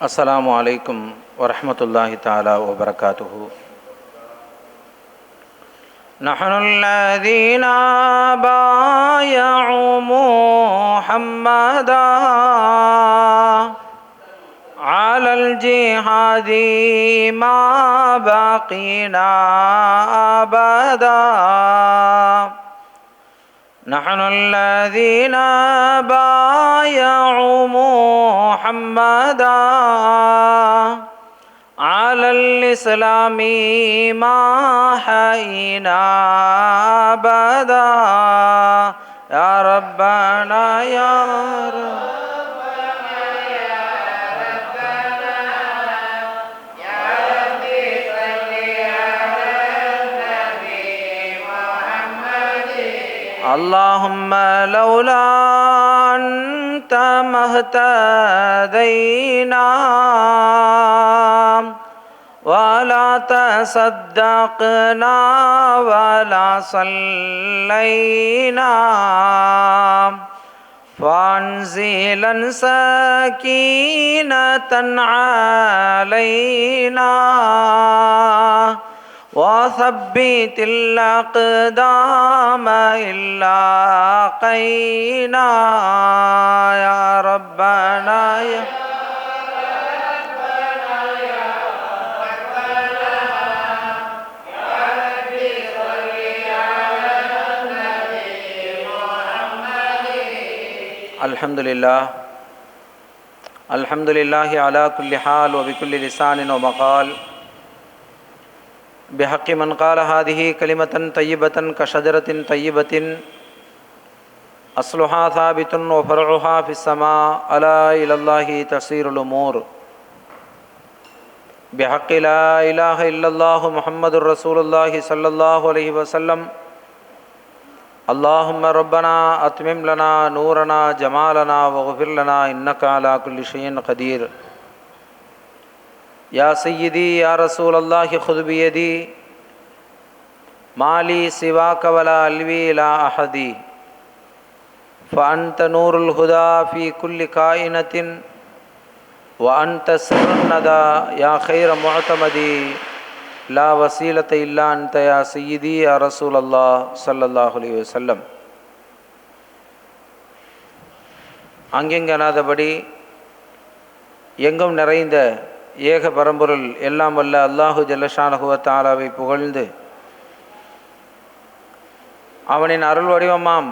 அஸ்ஸலாமு அலைக்கும் வரஹ்மத்துல்லாஹி தஆலா வபரகாத்துஹு. நஹ்னுல்லதீன பாயஉ முஹம்மதா அலல் ஜிஹாதி மா பகீனா அபதா. نحن الذين بايعوا محمدا على الإسلام ما حيينا أبدا. يا ربنا يا رب اللهم لولا أنت ما اهتدينا ولا تصدقنا ولا صلينا فانزلا سكينة علينا وثبت الأقدام إلا قينا. يا ربنا يا الحمد لله الحمد لله على كل حال وبكل لسان ومقال بحق من قال هذه كلمة طيبة كشجرة طيبة أصلها ثابت وفرعها في السماء ألا إلى الله تصير الأمور. بحق لا إله إلا الله محمد رسول الله صلى الله عليه وسلم. اللهم ربنا أتمم لنا نورنا جمالنا واغفر لنا إنك على كل شيء قدير. يا سيدي يا رسول الله خذ بيدي ما لي سواك ولا ألوي لا أحدي فأنت نور الهدى في كل كائنة وأنت سر الندى يا خير معتمدي لا وسيلة إلا أنت يا سيدي يا رسول الله صلى الله عليه وسلم. அங்கெங்கனாதபடி எங்கும் நிறைந்த ஏக பரம்பொருள் எல்லாம் வல்ல அல்லாஹு ஜல்லஷானஹு வ தஆலாவை புகழ்ந்து அவனின் அருள் வடிவமாம்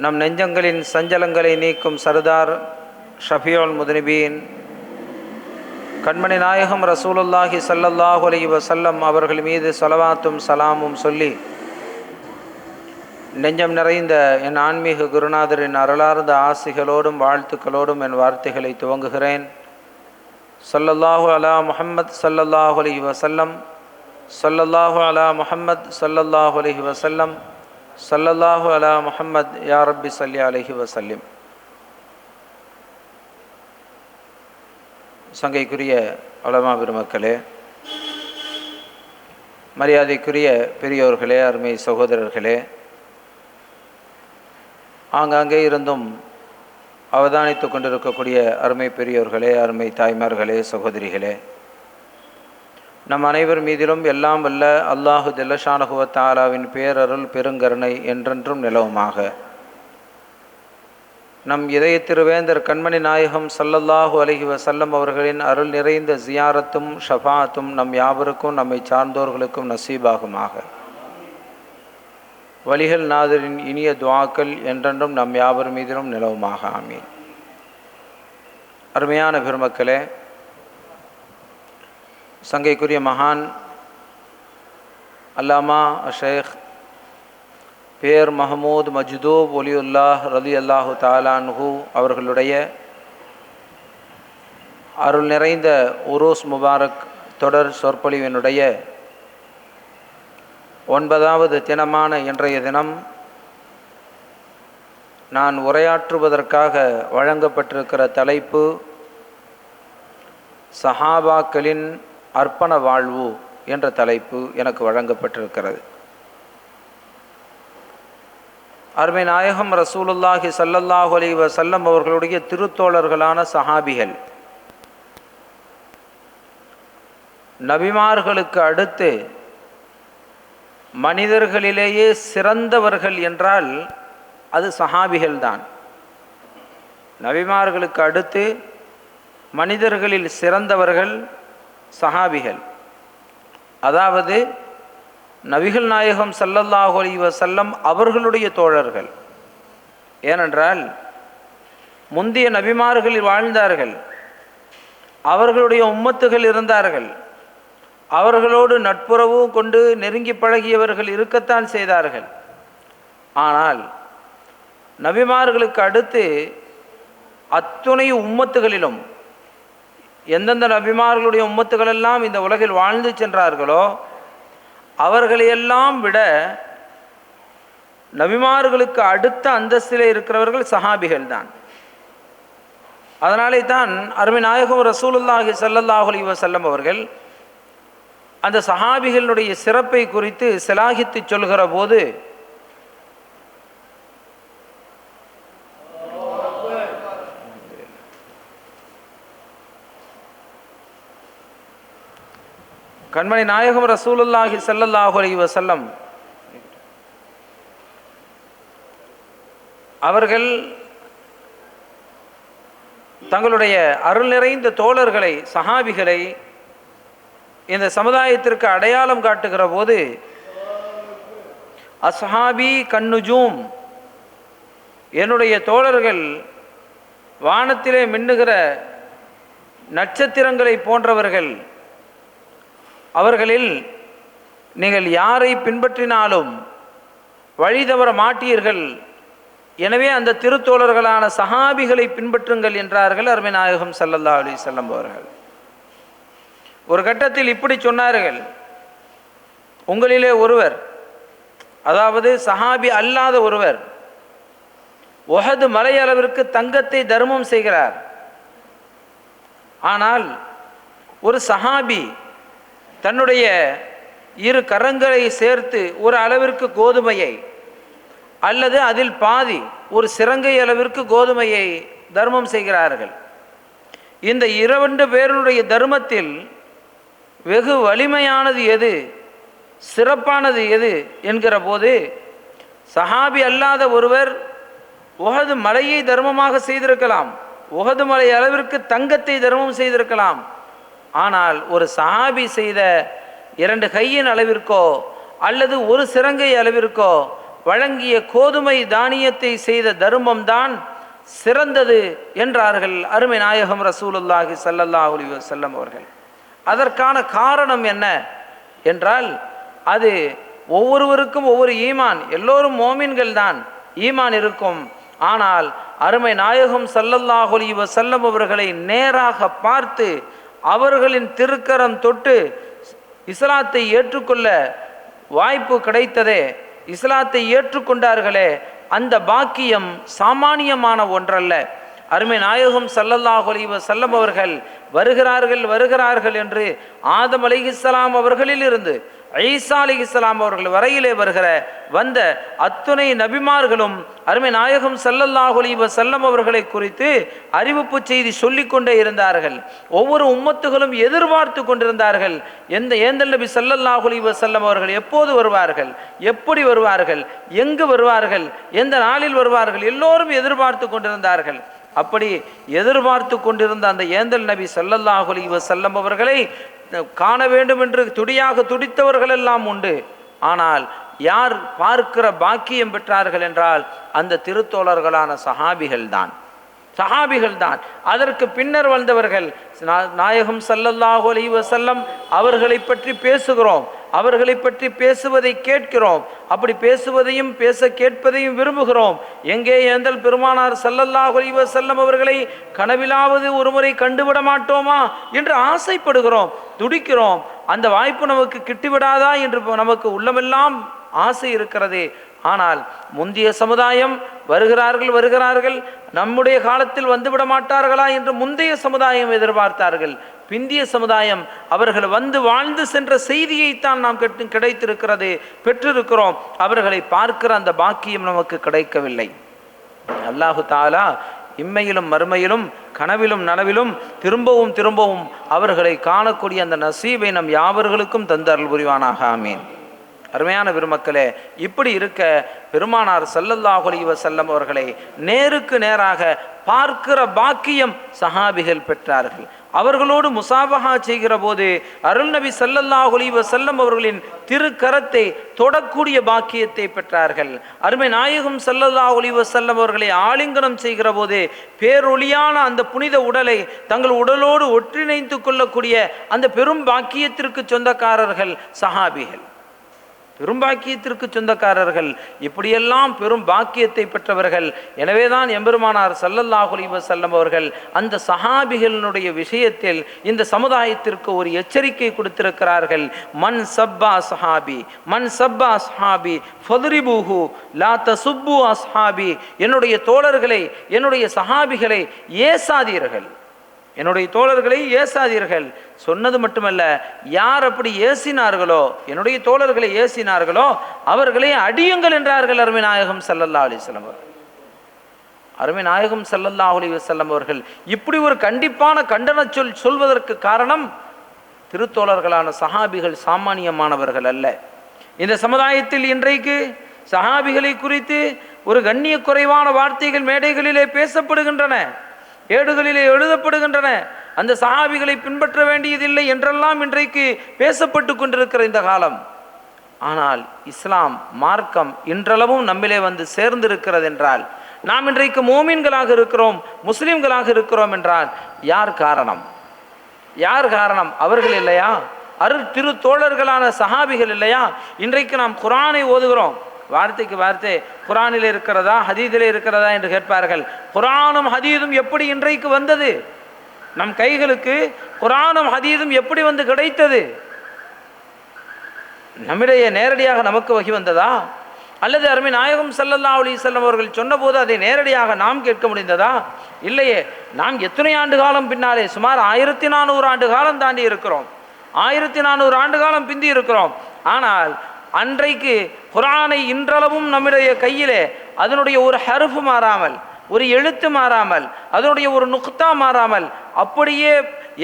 நம் நெஞ்சங்களின் சஞ்சலங்களை நீக்கும் சர்தார் ஷஃபியுல் முத்னிபீன் கண்மணி நாயகம் ரசூலுல்லாஹி ஸல்லல்லாஹு அலைஹி வஸல்லம் அவர்கள் மீது ஸலவாத்தும் சலாமும் சொல்லி நெஞ்சம் நிறைந்த என் ஆன்மீக குருநாதரின் அருளார்ந்த ஆசிகளோடும் வாழ்த்துக்களோடும் என் வார்த்தைகளை துவங்குகிறேன். ஸல்லல்லாஹு அலா முஹம்மத் ஸல்லல்லாஹு அலைஹி வஸல்லம், ஸல்லல்லாஹு அலா முஹம்மத் ஸல்லல்லாஹு அலைஹி வஸல்லம், ஸல்லல்லாஹு அலா முஹம்மத் யா ரப்பி ஸல்லி அலைஹி வஸல்லிம். சங்கைக்குரிய உலமா பெருமக்களே, மரியாதைக்குரிய பெரியோர்களே, அருமை சகோதரர்களே, ஆங்காங்கே இருந்தும் அவதானித்து கொண்டிருக்கக்கூடிய அருமை பெரியோர்களே, அருமை தாய்மார்களே, சகோதரிகளே, நம் அனைவர் மீதிலும் எல்லாம் வல்ல அல்லாஹு ஜல்லஷானஹு வ தஆலாவின் பேரருள் பெருங்கருணை என்றென்றும் நிலவுமாக. நம் இதய திருவேந்தர் கண்மணி நாயகம் ஸல்லல்லாஹு அலைஹி வஸல்லம் அவர்களின் அருள் நிறைந்த ஜியாரத்தும் ஷஃபாஅத்தும் நம் யாவருக்கும் நம்மை சார்ந்தோர்களுக்கும் நசீபாகுமாக. வலிகள் நாதரின் இனிய துஆக்கள் என்றென்றும் நம் யாவர் மீதிலும் நிலவுமாக. ஆமீன். அருமையான பெருமக்களே, சங்கைக்குரிய மகான் அல்லாமா ஷேக் பேர் மஹமூத் மஜ்தூப் ஒலியுல்லாஹ் ரலியல்லாஹு தஆலா அன்ஹு அவர்களுடைய அருள் நிறைந்த உரூஸ் முபாரக் தொடர் சொற்பொழிவினுடைய 9வது தினமான இன்றைய தினம் நான் உரையாற்றுவதற்காக வழங்கப்பட்டிருக்கிற தலைப்பு சஹாபாக்களின் அர்ப்பண வாழ்வு என்ற தலைப்பு எனக்கு வழங்கப்பட்டிருக்கிறது. அருமை நாயகம் ரசூலுல்லாஹி ஸல்லல்லாஹு அலைஹி வஸல்லம் அவர்களுடைய திருத்தோழர்களான சஹாபிகள் நபிமார்களுக்கு அடுத்து மனிதர்களிலேயே சிறந்தவர்கள் என்றால் அது சஹாபிகள்தான். நபிமார்களுக்கு அடுத்து மனிதர்களில் சிறந்தவர்கள் சஹாபிகள். அதாவது நபிகள் நாயகம் ஸல்லல்லாஹு அலைஹி வஸல்லம் அவர்களுடைய தோழர்கள். ஏனென்றால் முந்தைய நபிமார்களில் வாழ்ந்தார்கள், அவர்களுடைய உம்மத்துகள் இருந்தார்கள், அவர்களோடு நட்புறவு கொண்டு நெருங்கி பழகியவர்கள் இருக்கத்தான் செய்தார்கள். ஆனால் நபிமார்களுக்கு அடுத்து அத்துணை உம்மத்துகளிலும் எந்தெந்த நபிமார்களுடைய உம்மத்துகளெல்லாம் இந்த உலகில் வாழ்ந்து சென்றார்களோ அவர்களையெல்லாம் விட நபிமார்களுக்கு அடுத்த அந்தஸ்திலே இருக்கிறவர்கள் சஹாபிகள் தான். அதனாலே தான் அருமை நாயகம் ரசூலுல்லாஹி ஸல்லல்லாஹு அலைஹி வஸல்லம் அவர்கள் அந்த சஹாபிகளுடைய சிறப்பை குறித்து சிலாகித்து சொல்கிற போது கண்மணி நாயகம் ரசூலுல்லாஹி ஸல்லல்லாஹு அலைஹி வஸல்லம் அவர்கள் தங்களுடைய அருள் நிறைந்த தோழர்களை சஹாபிகளை இந்த சமுதாயத்திற்கு அடையாளம் காட்டுகிற போது அஸ்ஹாபி கன்னுஜூம், என்னுடைய தோழர்கள் வானத்திலே மின்னுகிற நட்சத்திரங்களை போன்றவர்கள், அவர்களில் நீங்கள் யாரை பின்பற்றினாலும் வழி தவற மாட்டீர்கள், எனவே அந்த திருத்தோழர்களான சஹாபிகளை பின்பற்றுங்கள் என்றார்கள் அருமை நாயகம் ஸல்லல்லாஹு அலைஹி வஸல்லம் அவர்கள். ஒரு கட்டத்தில் இப்படி சொன்னார்கள், உங்களிலே ஒருவர், அதாவது சஹாபி அல்லாத ஒருவர் உஹது மலை அளவிற்கு தங்கத்தை தர்மம் செய்கிறார். ஆனால் ஒரு சஹாபி தன்னுடைய இரு கரங்களை சேர்த்து ஒரு அளவிற்கு கோதுமையை அல்லது அதில் பாதி ஒரு சிரங்கை அளவிற்கு கோதுமையை தர்மம் செய்கிறார்கள். இந்த இரண்டு பேருடைய தர்மத்தில் வெகு வலிமையானது எது, சிறப்பானது எது என்கிற போது சஹாபி அல்லாத ஒருவர் உஹது மலையை தர்மமாக செய்திருக்கலாம், உஹது மலை அளவிற்கு தங்கத்தை தர்மம் செய்திருக்கலாம். ஆனால் ஒரு சஹாபி செய்த 2 கையின் அளவிற்கோ அல்லது ஒரு சிரங்கை அளவிற்கோ வழங்கிய கோதுமை தானியத்தை செய்த தர்மம் தான் சிறந்தது என்றார்கள் அருமை நாயகம் ரசூலுல்லாஹி ஸல்லல்லாஹு அலைஹி வஸல்லம் அவர்கள். அதற்கான காரணம் என்ன என்றால், அது ஒவ்வொருவருக்கும் ஒவ்வொரு ஈமான், எல்லோரும் மோமின்கள் தான், ஈமான் இருக்கும். ஆனால் அருமை நாயகம் ஸல்லல்லாஹு அலைஹி வஸல்லம் அவர்களை நேராக பார்த்து அவர்களின் திருக்கரம் தொட்டு இஸ்லாத்தை ஏற்றுக்கொள்ள வாய்ப்பு கிடைத்ததே, இஸ்லாத்தை ஏற்றுக்கொண்டார்களே, அந்த பாக்கியம் சாமானியமான ஒன்றல்ல. அருமை நாயகம் ஸல்லல்லாஹு அலைஹி வஸல்லம் அவர்கள் வருகிறார்கள் என்று ஆதம் அலைஹிஸ்ஸலாம் அவர்களில் இருந்து ஈசா அலைஹிஸ்ஸலாம் அவர்கள் வரையிலே வந்த அத்துணை நபிமார்களும் அருமை நாயகம் ஸல்லல்லாஹு அலைஹி வஸல்லம் அவர்களை குறித்து அறிவிப்பு செய்தி சொல்லிக்கொண்டே இருந்தார்கள். ஒவ்வொரு உம்மத்துகளும் எதிர்பார்த்து கொண்டிருந்தார்கள், ஏந்தல் நபி ஸல்லல்லாஹு அலைஹி வஸல்லம் அவர்கள் எப்போது வருவார்கள், எப்படி வருவார்கள், எங்கு வருவார்கள், எந்த நாளில் வருவார்கள், எல்லோரும் எதிர்பார்த்து கொண்டிருந்தார்கள். அப்படி எதிர்பார்த்து கொண்டிருந்த அந்த ஏந்தல் நபி ஸல்லல்லாஹு அலைஹி வஸல்லம் அவர்களை காண வேண்டும் என்று துடித்தவர்கள் எல்லாம் உண்டு. ஆனால் யார் பார்க்கிற பாக்கியம் பெற்றார்கள் என்றால் அந்த திருத்தோழர்களான சஹாபிகள் தான். அதற்கு பின்னர் வந்தவர்கள் நாயகம் ஸல்லல்லாஹு அலைஹி வஸல்லம் அவர்களை பற்றி பேசுகிறோம், அவர்களை பற்றி பேசுவதை கேட்கிறோம், அப்படி பேசுவதையும் கேட்பதையும் விரும்புகிறோம். எங்கே ஏந்தல் பெருமானார் ஸல்லல்லாஹு அலைஹி வஸல்லம் அவர்களை கனவிலாவது ஒருமுறை கண்டுவிட மாட்டோமா என்று ஆசைப்படுகிறோம், துடிக்கிறோம். அந்த வாய்ப்பு நமக்கு கிட்டிவிடாதா என்று நமக்கு உள்ளமெல்லாம் ஆசை இருக்கிறது. ஆனால் முந்தைய சமுதாயம் வருகிறார்கள், நம்முடைய காலத்தில் வந்துவிட மாட்டார்களா என்று முந்தைய சமுதாயம் எதிர்பார்த்தார்கள். பிந்திய சமுதாயம் அவர்கள் வந்து வாழ்ந்து சென்ற செய்தியைத்தான் நாம் கிடைத்திருக்கிறது, பெற்றிருக்கிறோம். அவர்களை பார்க்கிற அந்த பாக்கியம் நமக்கு கிடைக்கவில்லை. அல்லாஹு தஆலா இம்மையிலும் மறுமையிலும் கனவிலும் நனவிலும் திரும்பவும் திரும்பவும் அவர்களை காணக்கூடிய அந்த நசீபை நம் யாவர்களுக்கும் தந்தருள் புரிவானாக. ஆமீன். அருமையான பெருமக்களே, இப்படி இருக்க பெருமானார் ஸல்லல்லாஹு அலைஹி வஸல்லம் அவர்களை நேருக்கு நேராக பார்க்கிற பாக்கியம் சஹாபிகள் பெற்றார்கள். அவர்களோடு முசாபஹா செய்கிற போது அருள் நபி ஸல்லல்லாஹு அலைஹி வஸல்லம் அவர்களின் திருக்கரத்தை தொடக்கூடிய பாக்கியத்தை பெற்றார்கள். அருமை நாயகம் ஸல்லல்லாஹு அலைஹி வஸல்லம் அவர்களை ஆலிங்கனம் செய்கிற போது பேரொளியான அந்த புனித உடலை தங்கள் உடலோடு ஒன்றிணைத்து கொள்ளக்கூடிய அந்த பெரும் பாக்கியத்திற்கு சொந்தக்காரர்கள் சஹாபிகள், பெரும் பாக்கியத்திற்கு சொந்தக்காரர்கள். இப்படியெல்லாம் பெரும் பாக்கியத்தை பெற்றவர்கள். எனவேதான் எம்பெருமானார் ஸல்லல்லாஹு அலைஹி வஸல்லம் அவர்கள் அந்த சஹாபிகளினுடைய விஷயத்தில் இந்த சமுதாயத்திற்கு ஒரு எச்சரிக்கை கொடுத்திருக்கிறார்கள். மன் சப்பா அஸ்ஹாபி, மன் சப்பா அஸ்ஹாபி ஃபத்ரிபூஹு லா தசுப்பு அஸ்ஹாபி. என்னுடைய தோழர்களை, என்னுடைய சஹாபிகளை ஏசாதீர்கள், என்னுடைய தோழர்களை ஏசாதீர்கள். சொன்னது மட்டுமல்ல, யார் அப்படி ஏசினார்களோ, என்னுடைய தோழர்களை ஏசினார்களோ அவர்களை அடியுங்கள் என்றார்கள் அருமை நாயகம் ஸல்லல்லாஹு அலைஹி வஸல்லம் அவர்கள். அருமை நாயகம் ஸல்லல்லாஹு அலைஹி வஸல்லம் அவர்கள் இப்படி ஒரு கண்டிப்பான கண்டன சொல்வதற்கு காரணம், திருத்தோழர்களான சஹாபிகள் சாமானியமானவர்கள் அல்ல. இந்த சமுதாயத்தில் இன்றைக்கு சஹாபிகளை குறித்து ஒரு கண்ணிய குறைவான வார்த்தைகள் மேடைகளிலே பேசப்படுகின்றன, ஏடுகளிலே எழுதப்படுகின்றன. அந்த சஹாபிகளை பின்பற்ற வேண்டியதில்லை என்றெல்லாம் இன்றைக்கு பேசப்பட்டு கொண்டிருக்கிற இந்த காலம். ஆனால் இஸ்லாம் மார்க்கம் இன்றளவும் நம்மிலே வந்து சேர்ந்திருக்கிறது என்றால், நாம் இன்றைக்கு மோமீன்களாக இருக்கிறோம், முஸ்லிம்களாக இருக்கிறோம் என்றால் யார் காரணம்? யார் காரணம்? அவர்கள் இல்லையா? திரு தோழர்களான சஹாபிகள் இல்லையா? இன்றைக்கு நாம் குர்ஆனை ஓதுகிறோம், வார்த்தைக்கு வார்த்தை குர்ஆனில் இருக்கிறதா ஹதீஸிலே இருக்கிறதா என்று கேட்பார்கள். குர்ஆனும் ஹதீஸும் எப்படி இன்றைக்கு வந்தது? நம் கைகளுக்கு குர்ஆனும் ஹதீஸும் எப்படி வந்து கிடைத்தது? நம்மிடையே நேரடியாக நமக்கு வகி வந்ததா, அல்லது அருமை நாயகம் ஸல்லல்லாஹு அலைஹி வஸல்லம் அவர்கள் சொன்னபோது அதை நேரடியாக நாம் கேட்க முடிந்ததா? இல்லையே. நாம் எத்தனை ஆண்டு காலம் பின்னாலே, சுமார் 1400 ஆண்டு காலம் தாண்டி இருக்கிறோம், 1400 ஆண்டு காலம் பிந்தி இருக்கிறோம். ஆனால் அன்றைக்கு குர்ஆனை இன்றளவும் நம்முடைய கையிலே அதனுடைய ஒரு ஹர்ஃப் மாறாமல், ஒரு எழுத்து மாறாமல், அதனுடைய ஒரு நுக்தா மாறாமல், அப்படியே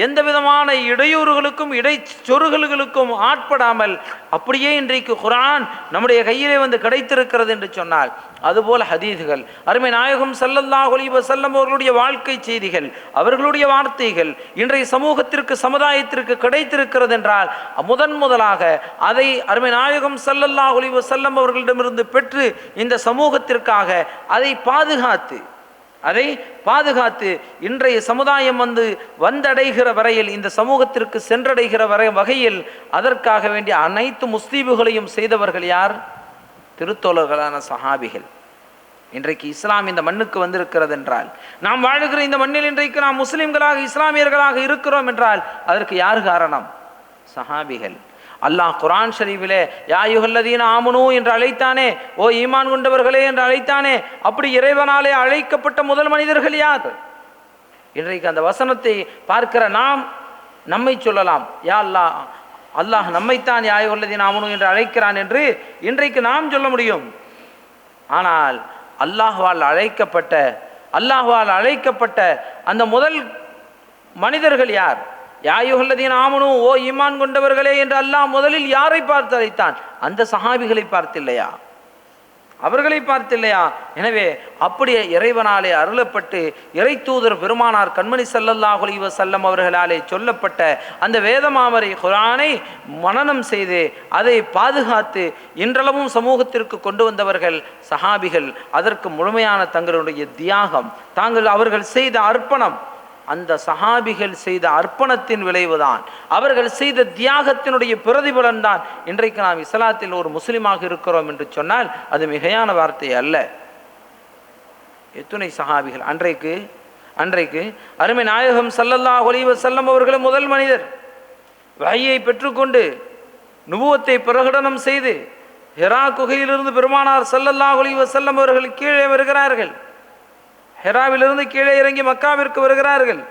எந்த விதமான இடையூறுகளுக்கும் இடைச்சொருகளுக்கும் ஆட்படாமல் அப்படியே இன்றைக்கு குர்ஆன் நம்முடைய கையிலே வந்து கிடைத்திருக்கிறது என்று சொன்னால், அதுபோல ஹதீஸ்கள், அருமை நாயகம் ஸல்லல்லாஹு அலைஹி வஸல்லம் அவர்களுடைய வாழ்க்கை செய்திகள், அவர்களுடைய வார்த்தைகள் இன்றைய சமூகத்திற்கு, சமுதாயத்திற்கு கிடைத்திருக்கிறது என்றால் முதலாக அதை அருமை நாயகம் ஸல்லல்லாஹு அலைஹி வஸல்லம் அவர்களிடமிருந்து பெற்று இந்த சமூகத்திற்காக அதை பாதுகாத்து இன்றைய சமுதாயம் வந்தடைகிற வரையில், இந்த சமூகத்திற்கு சென்றடைகிற வகையில் அதற்காக வேண்டிய அனைத்து முஸ்தீபுகளையும் செய்தவர்கள் யார்? திருத்தோழர்களான சஹாபிகள். இன்றைக்கு இஸ்லாம் இந்த மண்ணுக்கு வந்திருக்கிறது என்றால், நாம் வாழுகிற இந்த மண்ணில் இன்றைக்கு நாம் முஸ்லிம்களாக, இஸ்லாமியர்களாக இருக்கிறோம் என்றால் அதற்கு யார் காரணம்? சஹாபிகள். அல்லாஹ் குர்ஆன் ஷரீஃபிலே யா அய்யுஹல்லதீன ஆமனூ என்று அழைத்தானே, ஓ ஈமான் கொண்டவர்களே என்று அழைத்தானே, அப்படி இறைவனாலே அழைக்கப்பட்ட முதல் மனிதர்கள் யார்? இன்றைக்கு அந்த வசனத்தை பார்க்கிற நாம் நம்மை சொல்லலாம், யா அல்லாஹ், அல்லாஹ் நம்மைத்தான் யா அய்யுஹல்லதீன ஆமனூ என்று அழைக்கிறான் என்று இன்றைக்கு நாம் சொல்ல முடியும். ஆனால் அல்லாஹ்வால் அழைக்கப்பட்ட அந்த முதல் மனிதர்கள் யார்? யா அய்யுஹல்லதீன ஆமனூ, ஓ ஈமான் கொண்டவர்களே என்று அல்லாஹ் முதலில் யாரை பார்த்து அழைத்தான்? அந்த சஹாபிகளை பார்த்தில்லையா? அவர்களை பார்த்தில்லையா? எனவே அப்படியே இறைவனாலே அருளப்பட்டு இறை தூதர் பெருமானார் கண்மணி ஸல்லல்லாஹு அலைஹி வஸல்லம் அவர்களாலே சொல்லப்பட்ட அந்த வேதமாமரை குர்ஆனை மனனம் செய்து அதை பாதுகாத்து இன்றளவும் சமூகத்திற்கு கொண்டு வந்தவர்கள் சஹாபிகள். அதற்கு முழுமையான தங்களுடைய தியாகம், அவர்கள் செய்த அர்ப்பணம், அந்த சஹாபிகள் செய்த அர்ப்பணத்தின் விளைவுதான், அவர்கள் செய்த தியாகத்தினுடைய பிரதிபலன் தான் இன்றைக்கு நாம் இஸ்லாத்தில் ஒரு முஸ்லிமாக இருக்கிறோம் என்று சொன்னால் அது மிகையான வார்த்தை அல்ல. எத்துணை சஹாபிகள்! அன்றைக்கு அருமை நாயகம் ஸல்லல்லாஹு அலைஹி வஸல்லம் அவர்கள் முதல் மனிதர். வஹ்யை பெற்றுக்கொண்டு நுபுவத்தை பிரகடனம் செய்து ஹிரா குகையிலிருந்து பெருமானார் ஸல்லல்லாஹு அலைஹி வஸல்லம் அவர்கள் கீழே வருகிறார்கள். ஹெராவிலிருந்து கீழே இறங்கி மக்காவிற்கு வருகிறார்கள்.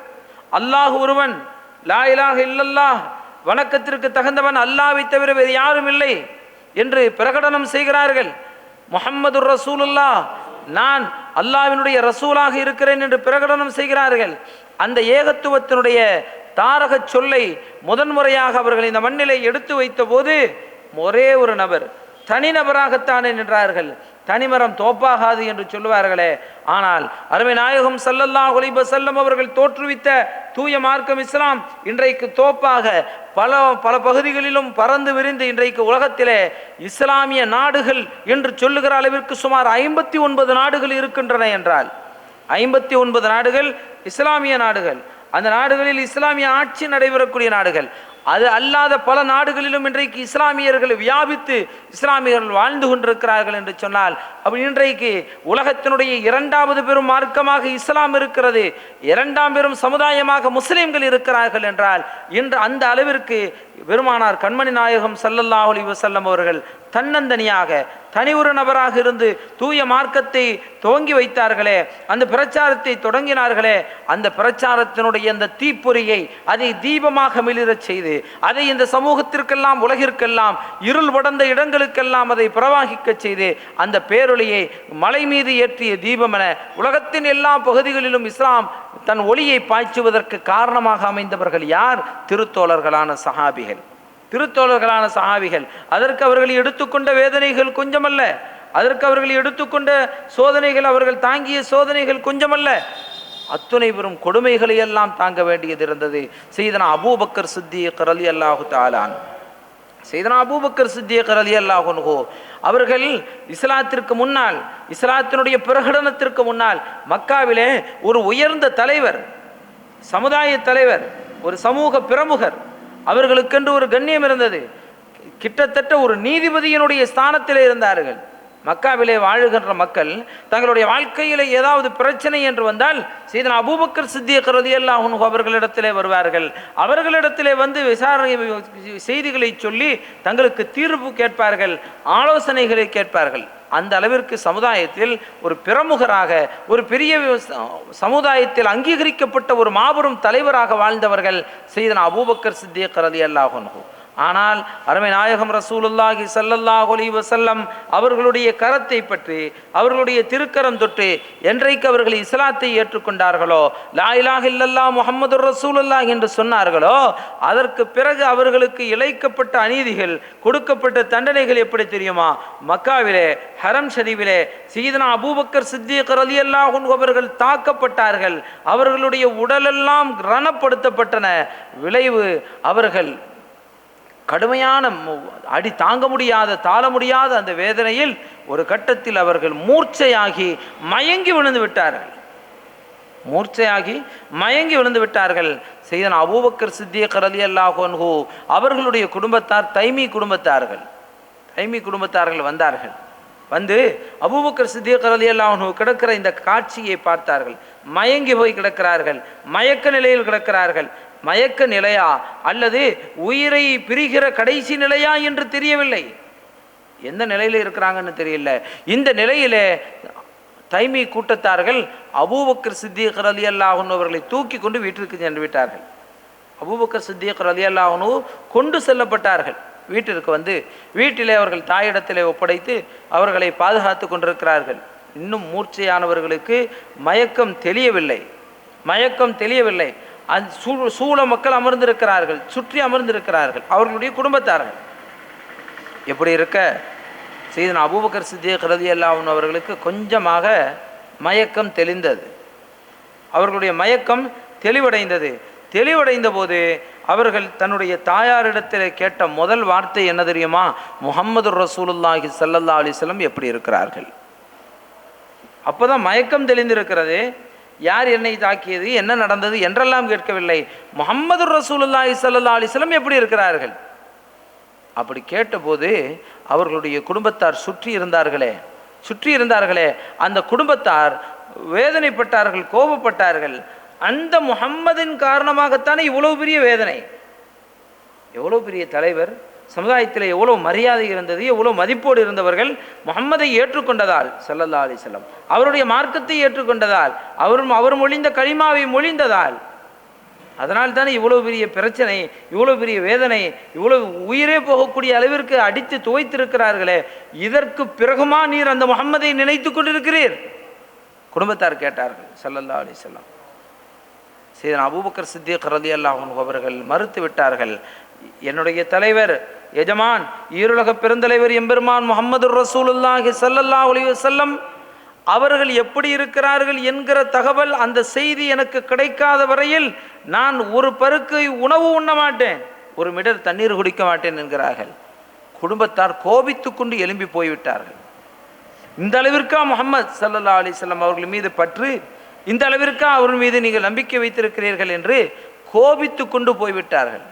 அல்லாஹ் ஒருவன், லா இலாஹ இல்லல்லாஹ், வணக்கத்திற்கு தகுந்தவன் அல்லாஹ்வை தவிர வேறு யாரும் இல்லை என்று பிரகடனம் செய்கிறார்கள். முஹம்மதுர் ரசூலுல்லாஹ், நான் அல்லாஹ்வினுடைய ரசூலாக இருக்கிறேன் என்று பிரகடனம் செய்கிறார்கள். அந்த ஏகத்துவத்தினுடைய தாரக சொல்லை முதன்முறையாக அவர்கள் இந்த மண்ணிலை எடுத்து வைத்த போது ஒரே ஒரு நபர் தனிநபராகத்தானே நின்றார்கள். தனிமரம் தோப்பாகாது என்று சொல்லுவார்களே, ஆனால் அருமை நாயகம் ஸல்லல்லாஹு அலைஹி வஸல்லம் அவர்கள் தோற்றுவித்த தூய மார்க்கம் இஸ்லாம் இன்றைக்கு தோப்பாக பல பல பகுதிகளிலும் பறந்து விரிந்து இன்றைக்கு உலகத்திலே இஸ்லாமிய நாடுகள் என்று சொல்லுகிற அளவிற்கு சுமார் 59 நாடுகள் இருக்கின்றன என்றால் 59 நாடுகள் இஸ்லாமிய நாடுகள். அந்த நாடுகளில் இஸ்லாமிய ஆட்சி நடைபெறக்கூடிய நாடுகள். அது அல்லாத பல நாடுகளிலும் இன்றைக்கு இஸ்லாமியர்கள் வியாபித்து இஸ்லாமியர்கள் வாழ்ந்து கொண்டிருக்கிறார்கள் என்று சொன்னால், அப்படி இன்றைக்கு உலகத்தினுடைய 2வது பெரும் மார்க்கமாக இஸ்லாம் இருக்கிறது, 2ஆம் பெரும் சமுதாயமாக முஸ்லிம்கள் இருக்கிறார்கள் என்றால், இன்று அந்த அளவிற்கு பெருமானார் கண்மணி நாயகம் ஸல்லல்லாஹு அலைஹி வஸல்லம் அவர்கள் தன்னந்தனியாக தனி ஒரு நபராக இருந்து தூய மார்க்கத்தை துவங்கி வைத்தார்களே, அந்த பிரச்சாரத்தை தொடங்கினார்களே, அந்த பிரச்சாரத்தினுடைய அந்த தீப்பொறியை அதை தீபமாக மிளிரச் செய்து அதை இந்த சமூகத்திற்கெல்லாம் உலகிற்கெல்லாம் இருள் படர்ந்த இடங்களுக்கெல்லாம் அதை பிரவாகிக்க செய்து அந்த பேரொளியை மலை மீது ஏற்றிய தீபம் என உலகத்தின் எல்லா பகுதிகளிலும் இஸ்லாம் தன் ஒளியை பாய்ச்சுவதற்கு காரணமாக அமைந்தவர்கள் யார்? திருத்தோழர்களான சஹாபிகள். திருத்தோழர்களான சஹாபிகள். அதற்கு அவர்கள் எடுத்துக்கொண்ட வேதனைகள் கொஞ்சமல்ல, அதற்கு அவர்கள் எடுத்துக்கொண்ட சோதனைகள், அவர்கள் தாங்கிய சோதனைகள் கொஞ்சமல்ல, அத்துணை பெரும் கொடுமைகளை எல்லாம் தாங்க வேண்டியது இருந்தது. சையதுனா அபூபக்கர் சித்திக் ரலியல்லாஹு தஆலா சையதுனா அபூபக்கர் சித்திக் ரலியல்லாஹு அன்ஹு அவர்கள் இஸ்லாத்திற்கு முன்னால், இஸ்லாத்தினுடைய பிரகடனத்திற்கு முன்னால் மக்காவிலே ஒரு உயர்ந்த தலைவர், சமுதாய தலைவர், ஒரு சமூக பிரமுகர், அவர்களுக்கென்று ஒரு கண்ணியம் இருந்தது. கிட்டத்தட்ட ஒரு நீதிபதியினுடைய ஸ்தானத்தில் இருந்தார்கள். மக்காவிலே வாழுகின்ற மக்கள் தங்களுடைய வாழ்க்கையில் ஏதாவது பிரச்சனை என்று வந்தால் சையதுனா அபூபக்கர் சித்திக் ரலியல்லாஹு அன்ஹு அவர்களிடத்திலே வருவார்கள். அவர்களிடத்திலே வந்து விசாரணை செய்திகளை சொல்லி தங்களுக்கு தீர்ப்பு கேட்பார்கள், ஆலோசனைகளை கேட்பார்கள். அந்த அளவிற்கு சமுதாயத்தில் ஒரு பிரமுகராக, ஒரு பெரிய சமுதாயத்தில் அங்கீகரிக்கப்பட்ட ஒரு மாபெரும் தலைவராக வாழ்ந்தவர்கள் சையதுனா அபூபக்கர் சித்திக் ரலியல்லாஹு அன்ஹு. ஆனால் அருமை நாயகம் ரசூலுல்லாஹி ஸல்லல்லாஹு அலைஹி வஸல்லம் அவர்களுடைய கரத்தை பற்றி, அவர்களுடைய திருக்கரம் தொட்டு என்றைக்கு அவர்கள் இஸ்லாத்தை ஏற்றுக்கொண்டார்களோ, லா இலாஹ இல்லல்லாஹ் முஹம்மதுர் ரசூலுல்லாஹ் என்று சொன்னார்களோ, அதற்கு பிறகு அவர்களுக்கு இழைக்கப்பட்ட அநீதிகள், கொடுக்கப்பட்ட தண்டனைகள் எப்படி தெரியுமா? மக்காவிலே ஹரம் ஷரீஃபிலே சையதுனா அபூபக்கர் சித்திக் ரலியல்லாஹு அன்ஹு அவர்கள் தாக்கப்பட்டார்கள். அவர்களுடைய உடலெல்லாம் ரணப்படுத்தப்பட்டன. விளைவு அவர்கள் கடுமையான அடி தாங்க முடியாத, தாழ முடியாத அந்த வேதனையில் ஒரு கட்டத்தில் அவர்கள் மூர்ச்சையாகி மயங்கி விழுந்து விட்டார்கள். மூர்ச்சையாகி மயங்கி விழுந்து விட்டார்கள். சையதுனா அபூபக்கர் சித்திக் ரலியல்லாஹு அன்ஹு அவர்களுடைய குடும்பத்தார், தைமி குடும்பத்தார்கள் வந்தார்கள். வந்து அபூபக்கர் சித்திக் ரலியல்லாஹு அன்ஹு கிடக்கிற இந்த காட்சியை பார்த்தார்கள். மயங்கி போய் கிடக்கிறார்கள், மயக்க நிலையில் கிடக்கிறார்கள். மயக்க நிலையா அல்லது உயிரை பிரிகிற கடைசி நிலையா என்று தெரியவில்லை. எந்த நிலையில் இருக்கிறாங்கன்னு தெரியல. இந்த நிலையிலே தைமி கூட்டத்தார்கள் அபூபக்கர் சித்திக் ரலியல்லாஹு அன்ஹு அவர்களை தூக்கி கொண்டு வீட்டிற்கு சென்று விட்டார்கள். அபூபக்கர் சித்திக் ரலியல்லாஹு அன்ஹு கொண்டு செல்லப்பட்டார்கள். வீட்டிற்கு வந்து வீட்டிலே அவர்கள் தாயிடத்திலே ஒப்படைத்து அவர்களை பாதுகாத்து கொண்டிருக்கிறார்கள். இன்னும் மூர்ச்சையானவர்களுக்கு மயக்கம் தெளியவில்லை. அந்த சூழ மக்கள் அமர்ந்திருக்கிறார்கள், சுற்றி அமர்ந்திருக்கிறார்கள், அவர்களுடைய குடும்பத்தார்கள். எப்படி இருக்க சையதுனா அபூபக்கர் சித்திக் ரலியல்லாஹு அன்ஹு அவர்களுக்கு கொஞ்சமாக மயக்கம் தெளிந்தது. அவர்களுடைய மயக்கம் தெளிவடைந்த போது அவர்கள் தன்னுடைய தாயாரிடத்தில் கேட்ட முதல் வார்த்தை என்ன தெரியுமா? முஹம்மதுர் ரசூலுல்லாஹி ஸல்லல்லாஹு அலைஹி வஸல்லம் எப்படி இருக்கிறார்கள்? அப்போதான் மயக்கம் தெளிந்திருக்கிறது. யார் என்னை தாக்கியது, என்ன நடந்தது என்றெல்லாம் கேட்கவில்லை. முஹம்மதுர் ரசூலுல்லாஹி ஸல்லல்லாஹு அலைஹி வஸல்லம் எப்படி இருக்கிறார்கள்? அப்படி கேட்டபோது அவர்களுடைய குடும்பத்தார் சுற்றி இருந்தார்களே அந்த குடும்பத்தார் வேதனைப்பட்டார்கள், கோபப்பட்டார்கள். அந்த முஹம்மதின் காரணமாகத்தானே இவ்வளவு பெரிய வேதனை, எவ்வளவு பெரிய தலைவர், சமுதாயத்தில் எவ்வளவு மரியாதை இருந்தது, எவ்வளவு மதிப்போடு இருந்தவர்கள் முஹம்மதை ஏற்றுக்கொண்டதால், ஸல்லல்லாஹு அலைஹி வஸல்லம் அவருடைய மார்க்கத்தை ஏற்றுக்கொண்டதால், அவர் மொழிந்த கலிமாவை மொழிந்ததால், அதனால் தானே இவ்வளவு பெரிய பிரச்சனை, இவ்வளவு பெரிய வேதனை, இவ்வளவு உயிரே போகக்கூடிய அளவிற்கு அடித்து துவைத்திருக்கிறார்களே. இதற்கு பிறகுமா நீர் அந்த முஹம்மதை நினைத்து கொண்டிருக்கிறீர்? குடும்பத்தார் கேட்டார்கள் ஸல்லல்லாஹு அலைஹி வஸல்லம். சையதுனா அபூபக்கர் சித்திக் ரலியல்லாஹு அன்ஹு அவர்கள் மறுத்து விட்டார்கள். என்னுடைய தலைவர், எஜமான், ஈருலக பெருந்தலைவர் எம்பெருமான் முஹம்மது ரசூலுல்லாஹி ஸல்லல்லாஹு அலைஹி வஸல்லம் அவர்கள் எப்படி இருக்கிறார்கள் என்கிற தகவல், அந்த செய்தி எனக்கு கிடைக்காத வரையில் நான் ஒரு பருக்கு உணவு உண்ண மாட்டேன், ஒரு மிடர் தண்ணீர் குடிக்க மாட்டேன் என்கிறார்கள். குடும்பத்தார் கோபித்து கொண்டு எழும்பி போய்விட்டார்கள். இந்த அளவிற்கா முஹம்மது ஸல்லல்லாஹு அலைஹி வஸல்லம் அவர்கள் மீது பற்று, இந்த அளவிற்கா அவர் மீது நீங்கள் நம்பிக்கை வைத்திருக்கிறீர்கள் என்று கோபித்து கொண்டு போய்விட்டார்கள்.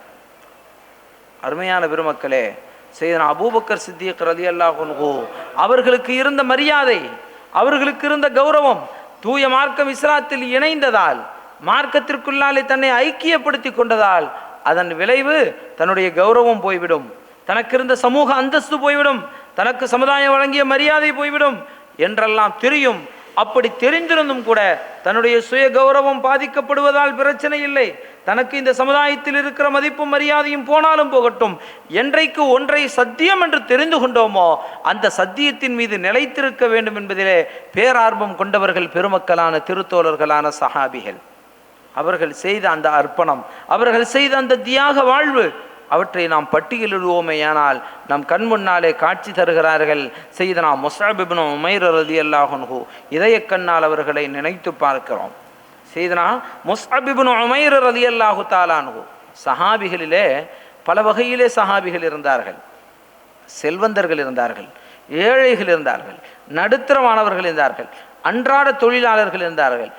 அருமையான பெருமக்களே, சையதுனா அபூபக்கர் சித்திக் ரலியல்லாஹு அன்ஹு அவர்களுக்கு இருந்த மரியாதை, அவர்களுக்கு இருந்த கௌரவம், தூய மார்க்கம் இஸ்லாத்தில் இணைந்ததால், மார்க்கத்திற்குள்ளாலே தன்னை ஐக்கியப்படுத்தி கொண்டதால் அதன் விளைவு தன்னுடைய கௌரவம் போய்விடும், தனக்கு இருந்த சமூக அந்தஸ்து போய்விடும், தனக்கு சமுதாயம் வழங்கிய மரியாதை போய்விடும் என்றெல்லாம் தெரியும். அப்படி தெரிந்திருந்தும் கூட தன்னுடைய சுய கௌரவம் பாதிக்கப்படுவதால் பிரச்சனை இல்லை, தனக்கு இந்த சமுதாயத்தில் இருக்கிற மதிப்பும் மரியாதையும் போனாலும் போகட்டும், என்றைக்கு ஒன்றை சத்தியம் என்று தெரிந்து கொண்டோமோ அந்த சத்தியத்தின் மீது நிலைத்திருக்க வேண்டும் என்பதிலே பேரார்வம் கொண்டவர்கள் பெருமக்களான திருத்தோழர்களான சஹாபிகள். அவர்கள் செய்த அந்த அர்ப்பணம், அவர்கள் செய்த அந்த தியாக வாழ்வு, அவற்றை நாம் பட்டியலிடுவோமேயானால் நம் கண் முன்னாலே காட்சி தருகிறார்கள். சையதுனா முஸ்அப் இப்னு உமைர் ரலியல்லாஹு அன்ஹு, இதய கண்ணால் அவர்களை நினைத்து பார்க்கிறோம். சையதுனா முஸ்அப் இப்னு உமைர் ரலியல்லாஹு தஆலா அன்ஹு, சஹாபிகளிலே பல வகையிலே சஹாபிகள் இருந்தார்கள். செல்வந்தர்கள் இருந்தார்கள், ஏழைகள் இருந்தார்கள், நடுத்தரமானவர்கள் இருந்தார்கள், அன்றாட தொழிலாளர்கள் இருந்தார்கள்,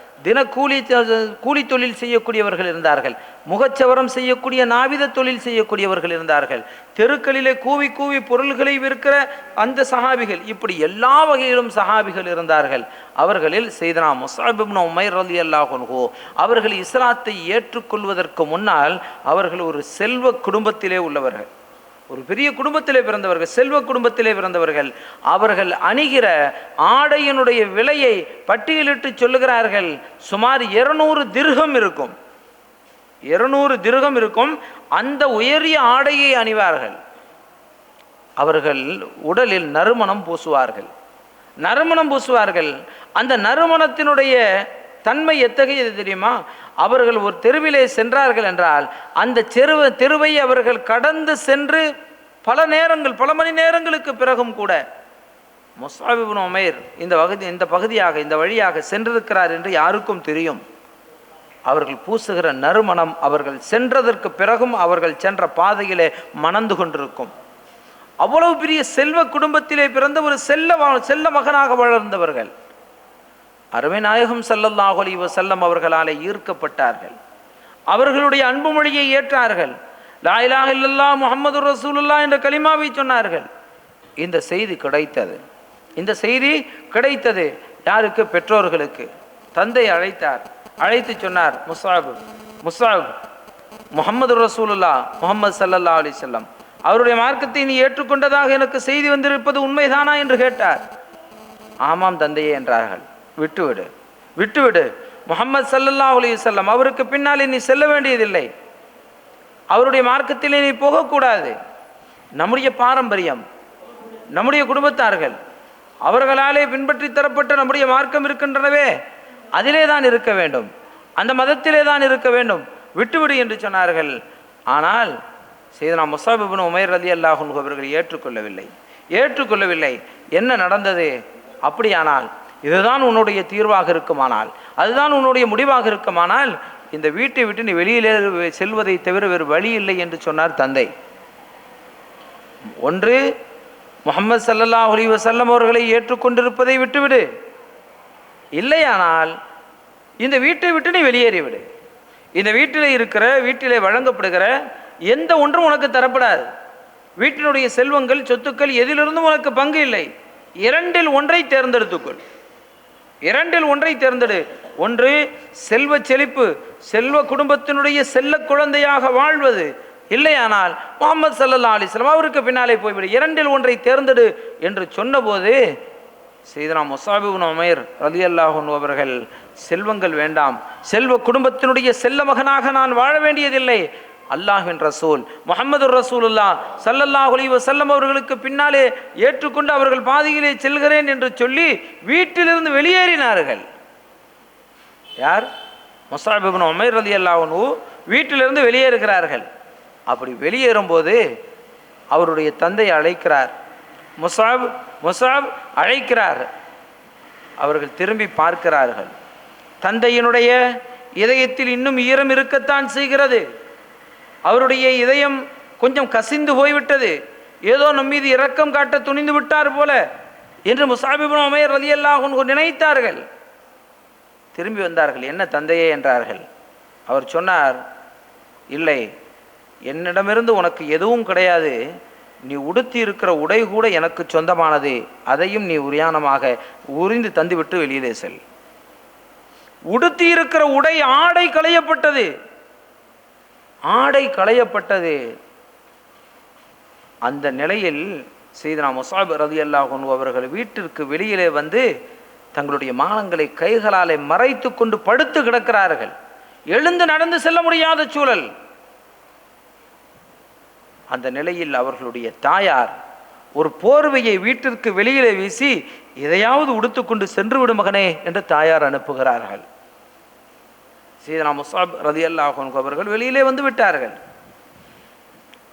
கூலி தொழில் செய்யக்கூடியவர்கள் இருந்தார்கள், முகச்சவரம் செய்யக்கூடிய நாவித தொழில் செய்யக்கூடியவர்கள் இருந்தார்கள், தெருக்களிலே கூவி கூவி பொருள்களை விற்கிற அந்த சஹாபிகள், இப்படி எல்லா வகையிலும் சஹாபிகள் இருந்தார்கள். அவர்களில் சையதுனா முஸ்அப் இப்னு உமைர் ரலியல்லாஹு அன்ஹு அவர்கள் இஸ்லாத்தை ஏற்றுக்கொள்வதற்கு முன்னால் அவர்கள் ஒரு செல்வ குடும்பத்திலே உள்ளவர்கள், ஒரு பெரிய குடும்பத்திலே பிறந்தவர்கள், செல்வ குடும்பத்திலே பிறந்தவர்கள். அவர்கள் அணிகிற ஆடையினுடைய விலையை பட்டியலிட்டு சொல்லுகிறார்கள். சுமார் 200 திர்ஹம் இருக்கும், 200 திர்ஹம் இருக்கும். அந்த உயரிய ஆடையை அணிவார்கள். அவர்கள் உடலில் நறுமணம் பூசுவார்கள், நறுமணம் பூசுவார்கள். அந்த நறுமணத்தினுடைய தன்மை எத்தகையது தெரியுமா? அவர்கள் ஒரு தெருவிலே சென்றார்கள் என்றால் அந்த தெருவை அவர்கள் கடந்து சென்று பல மணி நேரங்களுக்கு பிறகும் கூட முஸ்அப் இப்னு உமைர் இந்த வழியாக சென்றிருக்கிறார் என்று யாருக்கும் தெரியும். அவர்கள் பூசுகிற நறுமணம் அவர்கள் சென்றதற்கு பிறகும் அவர்கள் சென்ற பாதையிலே மணந்து கொண்டிருக்கும். அவ்வளவு பெரிய செல்வ குடும்பத்திலே பிறந்த ஒரு செல்ல மகனாக வளர்ந்தவர்கள். அருமை நாயகம் ஸல்லல்லாஹு அலைஹி வஸல்லம் அவர்களாலே ஈர்க்கப்பட்டார்கள். அவர்களுடைய அன்பு மொழியை ஏற்றார்கள். லா இலாஹ இல்லல்லாஹ் முஹம்மதுர் ரசூலுல்லாஹ் என்ற கலிமாவை சொன்னார்கள். இந்த செய்தி கிடைத்தது யாருக்கு? பெற்றோர்களுக்கு. தந்தை அழைத்தார், அழைத்து சொன்னார், முஸ்அப் முஹம்மதுர் ரசூலுல்லாஹ் முஹம்மது ஸல்லல்லாஹு அலைஹி வஸல்லம் அவருடைய மார்க்கத்தை நீ ஏற்றுக்கொண்டதாக எனக்கு செய்தி வந்திருப்பது உண்மைதானா என்று கேட்டார். ஆமாம் தந்தையே என்றார்கள். விட்டுவிடு, முஹம்மது ஸல்லல்லாஹு அலைஹி வஸல்லம் அவருக்கு பின்னாலே நீ செல்ல வேண்டியதில்லை, அவருடைய மார்க்கத்திலே நீ போகக்கூடாது. நம்முடைய பாரம்பரியம், நம்முடைய குடும்பத்தார்கள் அவர்களாலே பின்பற்றி தரப்பட்ட நம்முடைய மார்க்கம் இருக்கின்றனவே, அதிலே தான் இருக்க வேண்டும், அந்த மதத்திலே தான் இருக்க வேண்டும், விட்டுவிடு என்று சொன்னார்கள். ஆனால் சையதுனா முஸ்அப் இப்னு உமைர் ரலியல்லாஹு அன்ஹு அவர்கள் ஏற்றுக்கொள்ளவில்லை. என்ன நடந்தது? அப்படியானால் இதுதான் உன்னுடைய தீர்வாக இருக்குமானால், அதுதான் உன்னுடைய முடிவாக இருக்குமானால் இந்த வீட்டை விட்டு நீ வெளியிலே செல்வதை தவிர வேறு வழி இல்லை என்று சொன்னார் தந்தை. ஒன்று, முஹம்மது ஸல்லல்லாஹு அலைஹி வஸல்லம் அவர்களை ஏற்றுக்கொண்டிருப்பதை விட்டுவிடு, இல்லையானால் இந்த வீட்டை விட்டு நீ வெளியேறிவிடு. இந்த வீட்டிலே வழங்கப்படுகிற எந்த ஒன்றும் உனக்கு தரப்படாது. வீட்டினுடைய செல்வங்கள், சொத்துக்கள் எதிலிருந்தும் உனக்கு பங்கு இல்லை. இரண்டில் ஒன்றை தேர்ந்தெடுத்துக்கொள். ஒன்று செல்வ செழிப்பு, செல்வ குடும்பத்தினுடைய செல்ல குழந்தையாக வாழ்வது, இல்லையானால் முஹம்மது ஸல்லல்லாஹு அலைஹி வஸல்லம் அவருக்கு பின்னாலே போய்விடு. இரண்டில் ஒன்றை தேர்ந்தெடு என்று சொன்னபோது சையதுனா முஸ்அப் இப்னு உமைர் ரலியல்லாஹு அன்ஹு அவர்கள், செல்வங்கள் வேண்டாம், செல்வ குடும்பத்தினுடைய செல்ல மகனாக நான் வாழ வேண்டியதில்லை, அல்லாஹ்வின் ரசூல் முஹம்மது ரசூலுல்லாஹ் ஸல்லல்லாஹு அலைஹி வஸல்லம் அவர்களுக்கு பின்னாலே ஏற்றுக்கொண்டு அவர்கள் பாதையிலே செல்கிறேன் என்று சொல்லி வீட்டிலிருந்து வெளியேறினார்கள். யார்? முஸ்அப் இப்னு உமைர் ரலியல்லாஹு அன்ஹு வீட்டிலிருந்து வெளியேறுகிறார்கள். அப்படி வெளியேறும்போது அவருடைய தந்தை அழைக்கிறார். முஸ்அப் முஸ்அப் அழைக்கிறார். அவர்கள் திரும்பி பார்க்கிறார்கள். தந்தையினுடைய இதயத்தில் இன்னும் ஈரம் இருக்கத்தான் செய்கிறது. அவருடைய இதயம் கொஞ்சம் கசிந்து போய்விட்டது. ஏதோ நம் மீது இரக்கம் காட்ட துணிந்து விட்டார் போல என்று முஸ்அப் இப்னு உமைர் ரலியல்லாஹு அன்ஹு நினைத்தார்கள். திரும்பி வந்தார்கள். என்ன தந்தையே என்றார்கள். அவர் சொன்னார், இல்லை, என்னிடமிருந்து உனக்கு எதுவும் கிடையாது. நீ உடுத்தி இருக்கிற உடை கூட எனக்கு சொந்தமானது. அதையும் நீ உரியானமாக உரிந்து தந்துவிட்டு வெளியிலே செல். உடுத்தி இருக்கிற உடை, ஆடை களையப்பட்டது. ஆடை களையப்பட்டது. அந்த நிலையில் சையதுனா முஸ்அப் ரலியல்லாஹு அன்ஹு அவர்கள் வீட்டிற்கு வெளியிலே வந்து தங்களுடைய மானங்களை கைகளாலே மறைத்து கொண்டு படுத்து கிடக்கிறார்கள். எழுந்து நடந்து செல்ல முடியாத சூழல். அந்த நிலையில் அவர்களுடைய தாயார் ஒரு போர்வையை வீட்டிற்கு வெளியிலே வீசி, எதையாவது உடுத்துக்கொண்டு சென்று விடு மகனே என்று தாயார் அனுப்புகிறார்கள். சையதுனா முஸ்அப் ரலியல்லாஹு அன்ஹு அவர்கள் வெளியிலே வந்து விட்டார்கள்.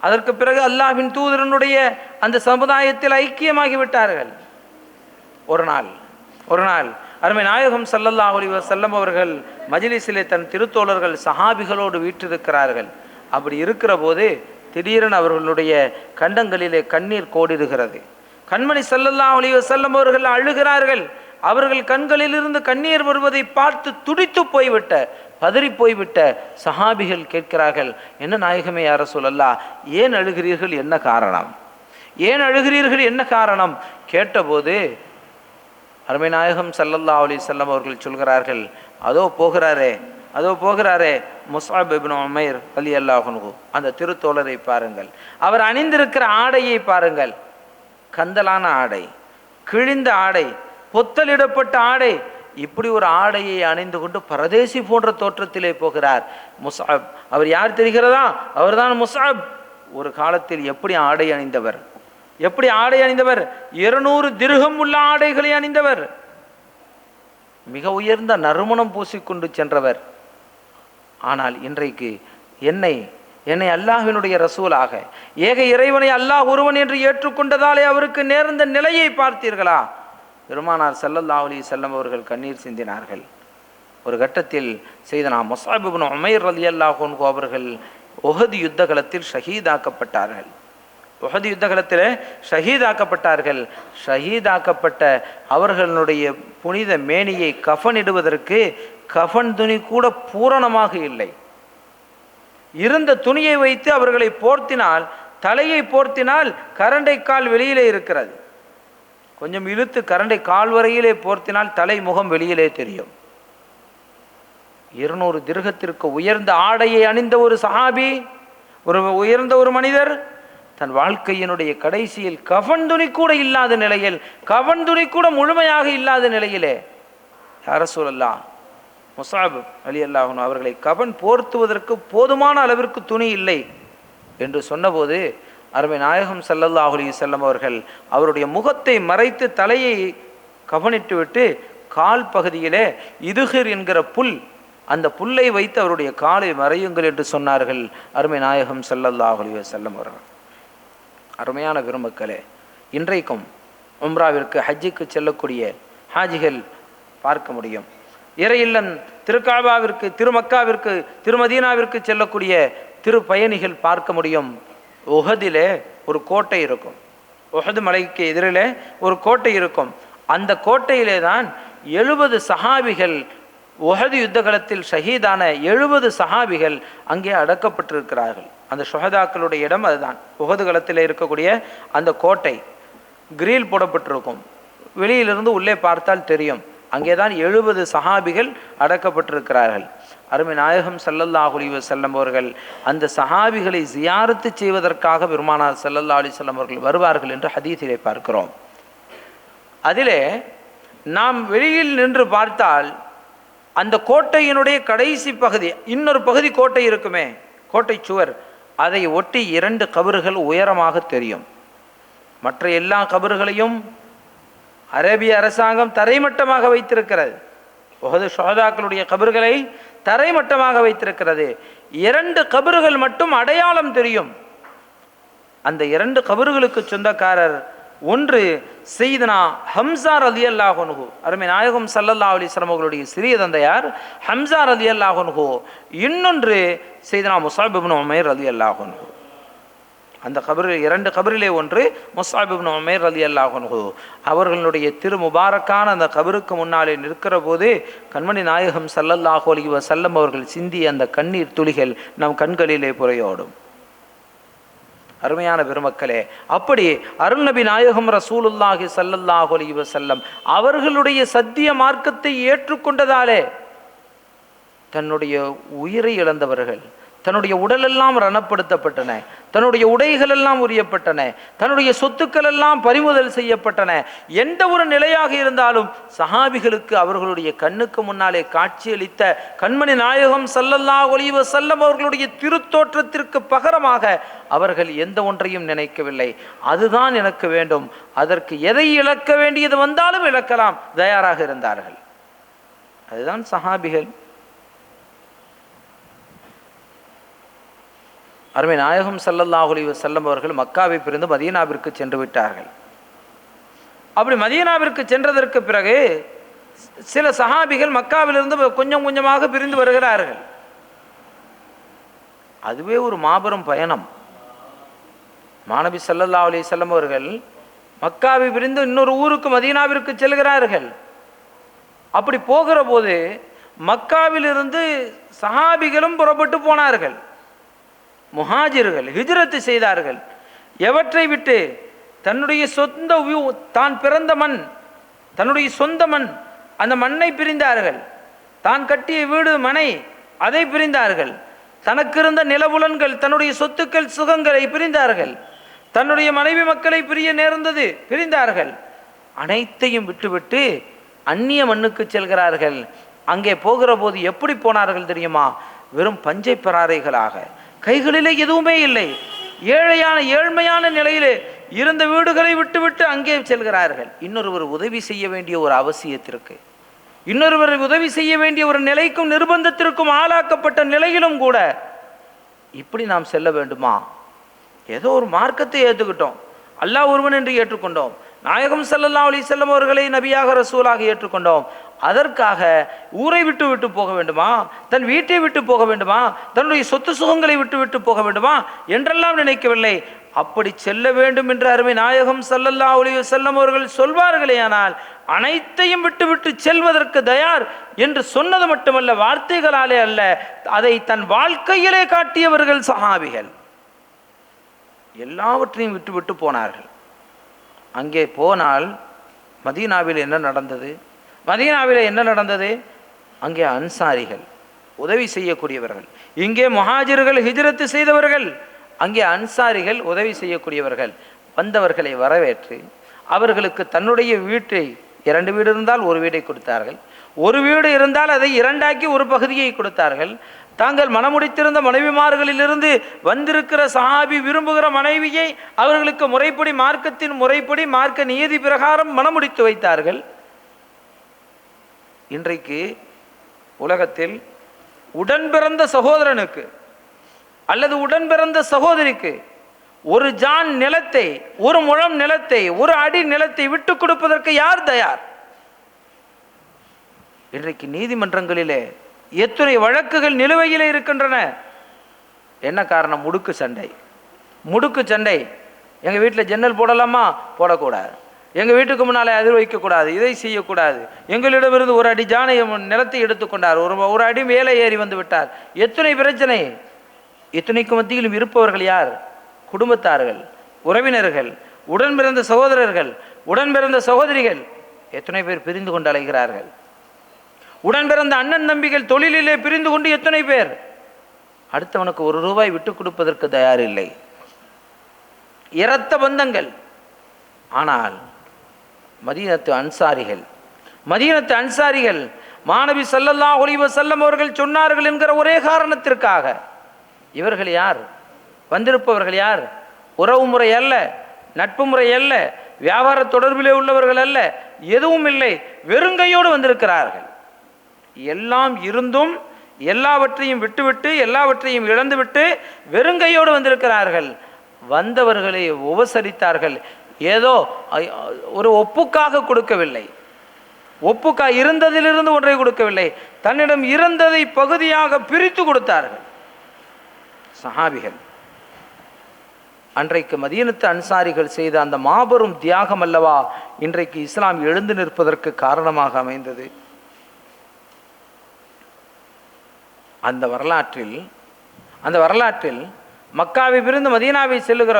அதற்கு பிறகு அல்லாஹ்வின் தூதரனுடைய அந்த சமுதாயத்தில் ஐக்கியமாகி விட்டார்கள். ஒரு நாள் அருமை நாயகம் ஸல்லல்லாஹு அலைஹி வஸல்லம் அவர்கள் மஜ்லிஸிலே தன் திருத்தோழர்கள் சஹாபிகளோடு வீற்றிருக்கிறார்கள். அப்படி இருக்கிற போது திடீரென அவர்களுடைய கண்டங்களிலே கண்ணீர் கோடிடுகிறது. கண்மணி ஸல்லல்லாஹு அலைஹி வஸல்லம் அவர்கள் அழுகிறார்கள். அவர்கள் கண்களிலிருந்து கண்ணீர் வருவதை பார்த்து துடித்து போய்விட்ட, பதறி போய்விட்ட சஹாபிகள் கேட்கிறார்கள், என்ன நாயகமே யா ரசூலல்லாஹ், ஏன் அழுகிறீர்கள், என்ன காரணம், ஏன் அழுகிறீர்கள், என்ன காரணம் கேட்டபோது அருமை நாயகம் ஸல்லல்லாஹு அலைஹி வஸல்லம் அவர்கள் சொல்கிறார்கள், அதோ போகிறாரே முஸ்அப் இப்னு உமைர் ரலியல்லாஹு அன்ஹு, அந்த திருத்தோழரை பாருங்கள், அவர் அணிந்திருக்கிற ஆடையை பாருங்கள், கந்தலான ஆடை, கிழிந்த ஆடை, பொத்தலிடப்பட்ட ஆடை. இப்படி ஒரு ஆடையை அணிந்து கொண்டு பரதேசி போன்ற தோற்றத்திலே போகிறார் முஸ்அப். அவர் யார் தெரிகிறதா? அவர்தான் முஸ்அப். ஒரு காலத்தில் எப்படி ஆடை அணிந்தவர், 200 திர்ஹம் உள்ள ஆடைகளை அணிந்தவர், மிக உயர்ந்த நறுமணம் பூசிக்கொண்டு சென்றவர். ஆனால் இன்றைக்கு என்னை அல்லாஹ்வினுடைய ரசூலாக, ஏக இறைவனை அல்லாஹ் ஒருவன் என்று ஏற்றுக்கொண்டதாலே அவருக்கு நேர்ந்த நிலையை பார்த்தீர்களா? பெருமானார் ஸல்லல்லாஹு அலைஹி வஸல்லம் அவர்கள் கண்ணீர் சிந்தினார்கள். ஒரு கட்டத்தில் சையதுனா முஸ்அப் இப்னு உமைர் ரலியல்லாஹு அன்ஹு அவர்கள் உஹது யுத்த களத்தில் ஷஹீதாக்கப்பட்டார்கள். உஹது யுத்த களத்தில் ஷஹீதாக்கப்பட்ட அவர்களுடைய புனித மேனியை கஃனிடுவதற்கு கஃன் துணி கூட பூரணமாக இல்லை. இருந்த துணியை வைத்து அவர்களை போர்த்தினால், தலையை போர்த்தினால் கரண்டை கால் வெளியிலே இருக்கிறது. கொஞ்சம் இழுத்து கரண்டை கால் வரையிலே போர்த்தினால் தலை முகம் வெளியிலே தெரியும். 200 திர்ஹத்திற்கு உயர்ந்த ஆடையை அணிந்த ஒரு சஹாபி, உயர்ந்த ஒரு மனிதர், தன் வாழ்க்கையினுடைய கடைசியில் கஃன் துணி கூட இல்லாத நிலையில், கஃன் துணி கூட முழுமையாக இல்லாத நிலையிலே, யா ரசூலல்லாஹ், முஸ்அப் ரலியல்லாஹு அன்ஹு அவர்களை கஃன் போர்த்துவதற்கு போதுமான அளவிற்கு துணி இல்லை என்று சொன்னபோது அருமை நாயகம் ஸல்லல்லாஹு அலைஹி வஸல்லம் அவர்கள் அவருடைய முகத்தை மறைத்து தலையை கஃனிட்டு விட்டு கால் பகுதியிலே இதுகிர் என்கிற புல், அந்த புல்லை வைத்து அவருடைய காலை மறையுங்கள் என்று சொன்னார்கள் அருமை நாயகம் ஸல்லல்லாஹு அலைஹி வஸல்லம் அவர்கள். அருமையான பெருமக்களே, இன்றைக்கும் உம்ராவிற்கு ஹஜ்ஜுக்கு செல்லக்கூடிய ஹாஜிகள் பார்க்க முடியும். இறையில்லன் திருக்காபாவிற்கு, திருமக்காவிற்கு, திருமதீனாவிற்கு செல்லக்கூடிய திரு பயணிகள் பார்க்க முடியும். உஹதிலே ஒரு கோட்டை இருக்கும். உஹது மலைக்கு எதிரிலே ஒரு கோட்டை இருக்கும். அந்த கோட்டையிலே தான் 70 சஹாபிகள், உஹது யுத்த காலத்தில் ஷஹீதான 70 சஹாபிகள் அங்கே அடக்கப்பட்டிருக்கிறார்கள். அந்த ஷுஹதாக்களுடைய இடம் அதுதான். உஹது காலத்தில் இருக்கக்கூடிய அந்த கோட்டை கிரில் போடப்பட்டிருக்கும். வெளியிலிருந்து உள்ளே பார்த்தால் தெரியும். அங்கேதான் 70 சஹாபிகள் அடக்கப்பட்டிருக்கிறார்கள். அருமை நாயகம் ஸல்லல்லாஹு அலைஹி வஸல்லம் அவர்கள் அந்த சஹாபிகளை ஜியாரத்து செய்வதற்காக பெருமானார் ஸல்லல்லாஹு அலைஹி வஸல்லம் அவர்கள் வருவார்கள் என்று ஹதீஸிலே பார்க்கிறோம். அதிலே நாம் வெளியில் நின்று பார்த்தால் அந்த கோட்டையினுடைய கடைசி பகுதி, இன்னொரு பகுதி கோட்டை இருக்குமே, கோட்டை சுவர், அதை ஒட்டி 2 கபறுகள் உயரமாக தெரியும். மற்ற எல்லா கபறுகளையும் அரேபிய அரசாங்கம் தரைமட்டமாக வைத்திருக்கிறது. உஹது ஷுஹதாக்களுடைய கபர்களை தரைமட்டமாக வைத்திருக்கிறது. 2 கபர்கள் மட்டும் அடையாளம் தெரியும். அந்த 2 கபர்களுக்கு சொந்தக்காரர், ஒன்று சையதுனா ஹம்ஸா ரலியல்லாஹு அன்ஹு, அருமை நாயகம் ஸல்லல்லாஹு அலைஹி வஸல்லம் அவர்களுடைய சிறிய தந்தையார் ஹம்ஸா ரலியல்லாஹு அன்ஹு. இன்னொன்று சையதுனா முஸஅப் இப்னு உமைர் ரலியல்லாஹு அன்ஹு. அந்த கபரில் 2 கபரிலே ஒன்று முஸஅப் இப்னு உமைர் ரலியல்லாஹு அன்ஹு. அவர்களுடைய திரு முபாரக்கான அந்த கபருக்கு முன்னாலே நிற்கிற போது கண்மணி நாயகம் ஸல்லல்லாஹு அலைஹி வஸல்லம் அவர்கள் சிந்திய அந்த கண்ணீர் துளிகள் நம் கண்களிலே புரையோடும். அருமையான பெருமக்களே, அப்படி அருள் நபி நாயகம் ரசூலுல்லாஹி ஸல்லல்லாஹு அலைஹி வஸல்லம் அவர்களுடைய சத்திய மார்க்கத்தை ஏற்றுக்கொண்டதாலே தன்னுடைய உயிரை இழந்தவர்கள், தன்னுடைய உடலெல்லாம் ரணப்படுத்தப்பட்டன, தன்னுடைய உடைகள் எல்லாம் உரியப்பட்டன, தன்னுடைய சொத்துக்கள் எல்லாம் பறிமுதல் செய்யப்பட்டன. எந்த ஒரு நிலையாக இருந்தாலும் சஹாபிகளுக்கு அவர்களுடைய கண்ணுக்கு முன்னாலே காட்சியளித்த கண்மணி நாயகம் ஸல்லல்லாஹு அலைஹி வஸல்லம் அவர்களுடைய திருத்தோற்றத்திற்கு பகரமாக அவர்கள் எந்த ஒன்றையும் நினைக்கவில்லை. அதுதான் எனக்கு வேண்டும், அதற்கு எதை இழக்க வேண்டியது வந்தாலும் இழக்கலாம் தயாராக இருந்தார்கள். அதுதான் சஹாபிகள். அருமை நாயகம் ஸல்லல்லாஹு அலைஹி வஸல்லம் அவர்கள் மக்காவை பிரிந்து மதீனாவிற்கு சென்று விட்டார்கள். அப்படி மதீனாவிற்கு சென்றதற்கு பிறகு சில சஹாபிகள் மக்காவிலிருந்து கொஞ்சம் கொஞ்சமாக பிரிந்து வருகிறார்கள். அதுவே ஒரு மாபெரும் பயணம். மாநபி ஸல்லல்லாஹு அலைஹி வஸல்லம் அவர்கள் மக்காவை பிரிந்து இன்னொரு ஊருக்கு மதீனாவிற்கு செல்கிறார்கள். அப்படி போகிற போது மக்காவிலிருந்து சஹாபிகளும் புறப்பட்டு போனார்கள். முஹாஜிர்கள் ஹிஜ்ரத் செய்தார்கள். எவற்றை விட்டு? தன்னுடைய சொந்த தான் பிறந்த மண், தன்னுடைய சொந்த மண், அந்த மண்ணை பிரிந்தார்கள். தான் கட்டிய வீடு மனை அதை பிரிந்தார்கள். தனக்கு இருந்த நிலபுலன்கள், தன்னுடைய சொத்துக்கள் சுகங்களை பிரிந்தார்கள். தன்னுடைய மனைவி மக்களை பிரிய நேர்ந்தது, பிரிந்தார்கள். அனைத்தையும் விட்டுவிட்டு அந்நிய மண்ணுக்கு செல்கிறார்கள். அங்கே போகிற போது எப்படி போனார்கள் தெரியுமா? வெறும் பஞ்சை பராரைகளாக, கைகளிலே எதுவுமே இல்லை, ஏழ்மையான நிலையிலே இருந்த வீடுகளை விட்டுவிட்டு அங்கே செல்கிறார்கள். இன்னொருவர் உதவி செய்ய வேண்டிய ஒரு அவசியத்திற்கு, இன்னொருவர் உதவி செய்ய வேண்டிய ஒரு நிலைக்கும் நிர்பந்தத்திற்கும் ஆளாக்கப்பட்ட நிலையிலும் கூட இப்படி நாம் செல்ல வேண்டுமா? ஏதோ ஒரு மார்க்கத்தை ஏற்றுக்கிட்டோம், அல்லாஹ் ஒருவன் என்று ஏற்றுக்கொண்டோம், நாயகம் ஸல்லல்லாஹு அலைஹி வஸல்லம் அவர்களை நபியாக ரசூலாக ஏற்றுக்கொண்டோம். அதற்காக ஊரை விட்டு விட்டு போக வேண்டுமா? தன் வீட்டை விட்டு போக வேண்டுமா? தன்னுடைய சொத்து சுகங்களை விட்டு விட்டு போக வேண்டுமா என்றெல்லாம் நினைக்கவில்லை. அப்படி செல்ல வேண்டும் என்று அருமை நாயகம் ஸல்லல்லாஹு அலைஹி வஸல்லம் அவர்கள் சொல்வார்களே, ஆனால் அனைத்தையும் விட்டு விட்டு செல்வதற்கு தயார் என்று சொன்னது மட்டுமல்ல, வார்த்தைகளாலே அல்ல, அதை தன் வாழ்க்கையிலே காட்டியவர்கள் சஹாபிகள். எல்லாவற்றையும் விட்டு விட்டு போனார்கள். அங்கே போனால் மதீனாவில் என்ன நடந்தது? மதீனாவில் என்ன நடந்தது? அங்கே அன்சாரிகள், உதவி செய்யக்கூடியவர்கள். இங்கே முஹாஜிர்கள் ஹிஜ்ரத் செய்தவர்கள், அங்கே அன்சாரிகள் உதவி செய்யக்கூடியவர்கள். வந்தவர்களை வரவேற்று அவர்களுக்கு தன்னுடைய வீட்டை, 2 வீடு இருந்தால் ஒரு வீடை கொடுத்தார்கள், ஒரு வீடு இருந்தால் அதை 2ஆக்கி ஒரு பகுதியை கொடுத்தார்கள். தாங்கள் மனமுடித்திருந்த மனைவிமார்களிலிருந்து வந்திருக்கிற சஹாபி விரும்புகிற மனைவியை அவர்களுக்கு முறைப்படி, மார்க்கத்தின் முறைப்படி, மார்க்க நியதி பிரகாரம் மனமுடித்து வைத்தார்கள். இன்றைக்கு உலகத்தில் உடன் பிறந்த சகோதரனுக்கு அல்லது உடன் பிறந்த சகோதரிக்கு ஒரு ஜான் நிலத்தை, ஒரு முழம் நிலத்தை, ஒரு அடி நிலத்தை விட்டு கொடுப்பதற்கு யார் தயார்? இன்றைக்கு நீதிமன்றங்களிலே எத்தனை வழக்குகள் நிலுவையிலே இருக்கின்றன. என்ன காரணம்? முடுக்கு சண்டை. முடுக்கு சண்டை. எங்கள் வீட்டில் ஜன்னல் போடலாமா? போடக்கூடாது. எங்கள் வீட்டுக்கு முன்னாலே அதிர் வைக்கக்கூடாது, இதை செய்யக்கூடாது. எங்களிடமிருந்து ஒரு அடி ஜானை நிலத்தை எடுத்துக்கொண்டார், ஒரு அடி மேலே ஏறி வந்து விட்டார். எத்தனை பிரச்சனை! இத்தனைக்கு மத்தியிலும் இருப்பவர்கள் யார்? குடும்பத்தார்கள், உறவினர்கள், உடன் பிறந்த சகோதரர்கள், உடன் பிறந்த சகோதரிகள். எத்தனை பேர் பிரிந்து கொண்டு அலைகிறார்கள். உடன் பிறந்த அண்ணன் தம்பிகள் தொழிலிலே பிரிந்து கொண்டு எத்தனை பேர். அடுத்தவனுக்கு 1 ரூபாய் விட்டு கொடுப்பதற்கு தயார் இல்லை. இரத்த பந்தங்கள். ஆனால் மதீனத்து அன்சாரிகள் மாநபி ஸல்லல்லாஹு அலைஹி வஸல்லம் அவர்கள் சொன்னார்கள் என்கிற ஒரே காரணத்திற்காக. இவர்கள் யார்? வந்திருப்பவர்கள் யார்? உறவு முறை அல்ல, நட்பு முறை அல்ல, வியாபார தொடர்பிலே உள்ளவர்கள் அல்ல, எதுவும் இல்லை. வெறுங்கையோடு வந்திருக்கிறார்கள். எல்லாம் இருந்தும் எல்லாவற்றையும் விட்டுவிட்டு எல்லாவற்றையும் இழந்துவிட்டு வெறுங்கையோடு வந்திருக்கிறார்கள். வந்தவர்களை உபசரித்தார்கள். ஏதோ ஒரு ஒப்புக்காக கொடுக்கவில்லை, ஒப்புக்காக இருந்ததிலிருந்து ஒன்றை கொடுக்கவில்லை, தன்னிடம் இருந்ததை பகுதியாக பிரித்து கொடுத்தார்கள் சஹாபிகள். அன்றைக்கு மதீனத்து அன்சாரிகள் செய்த அந்த மாபெரும் தியாகம் அல்லவா இன்றைக்கு இஸ்லாம் எழுந்து நிற்பதற்கு காரணமாக அமைந்தது. அந்த வரலாற்றில் மக்காவை பிரிந்து மதீனாவை செல்லுகிற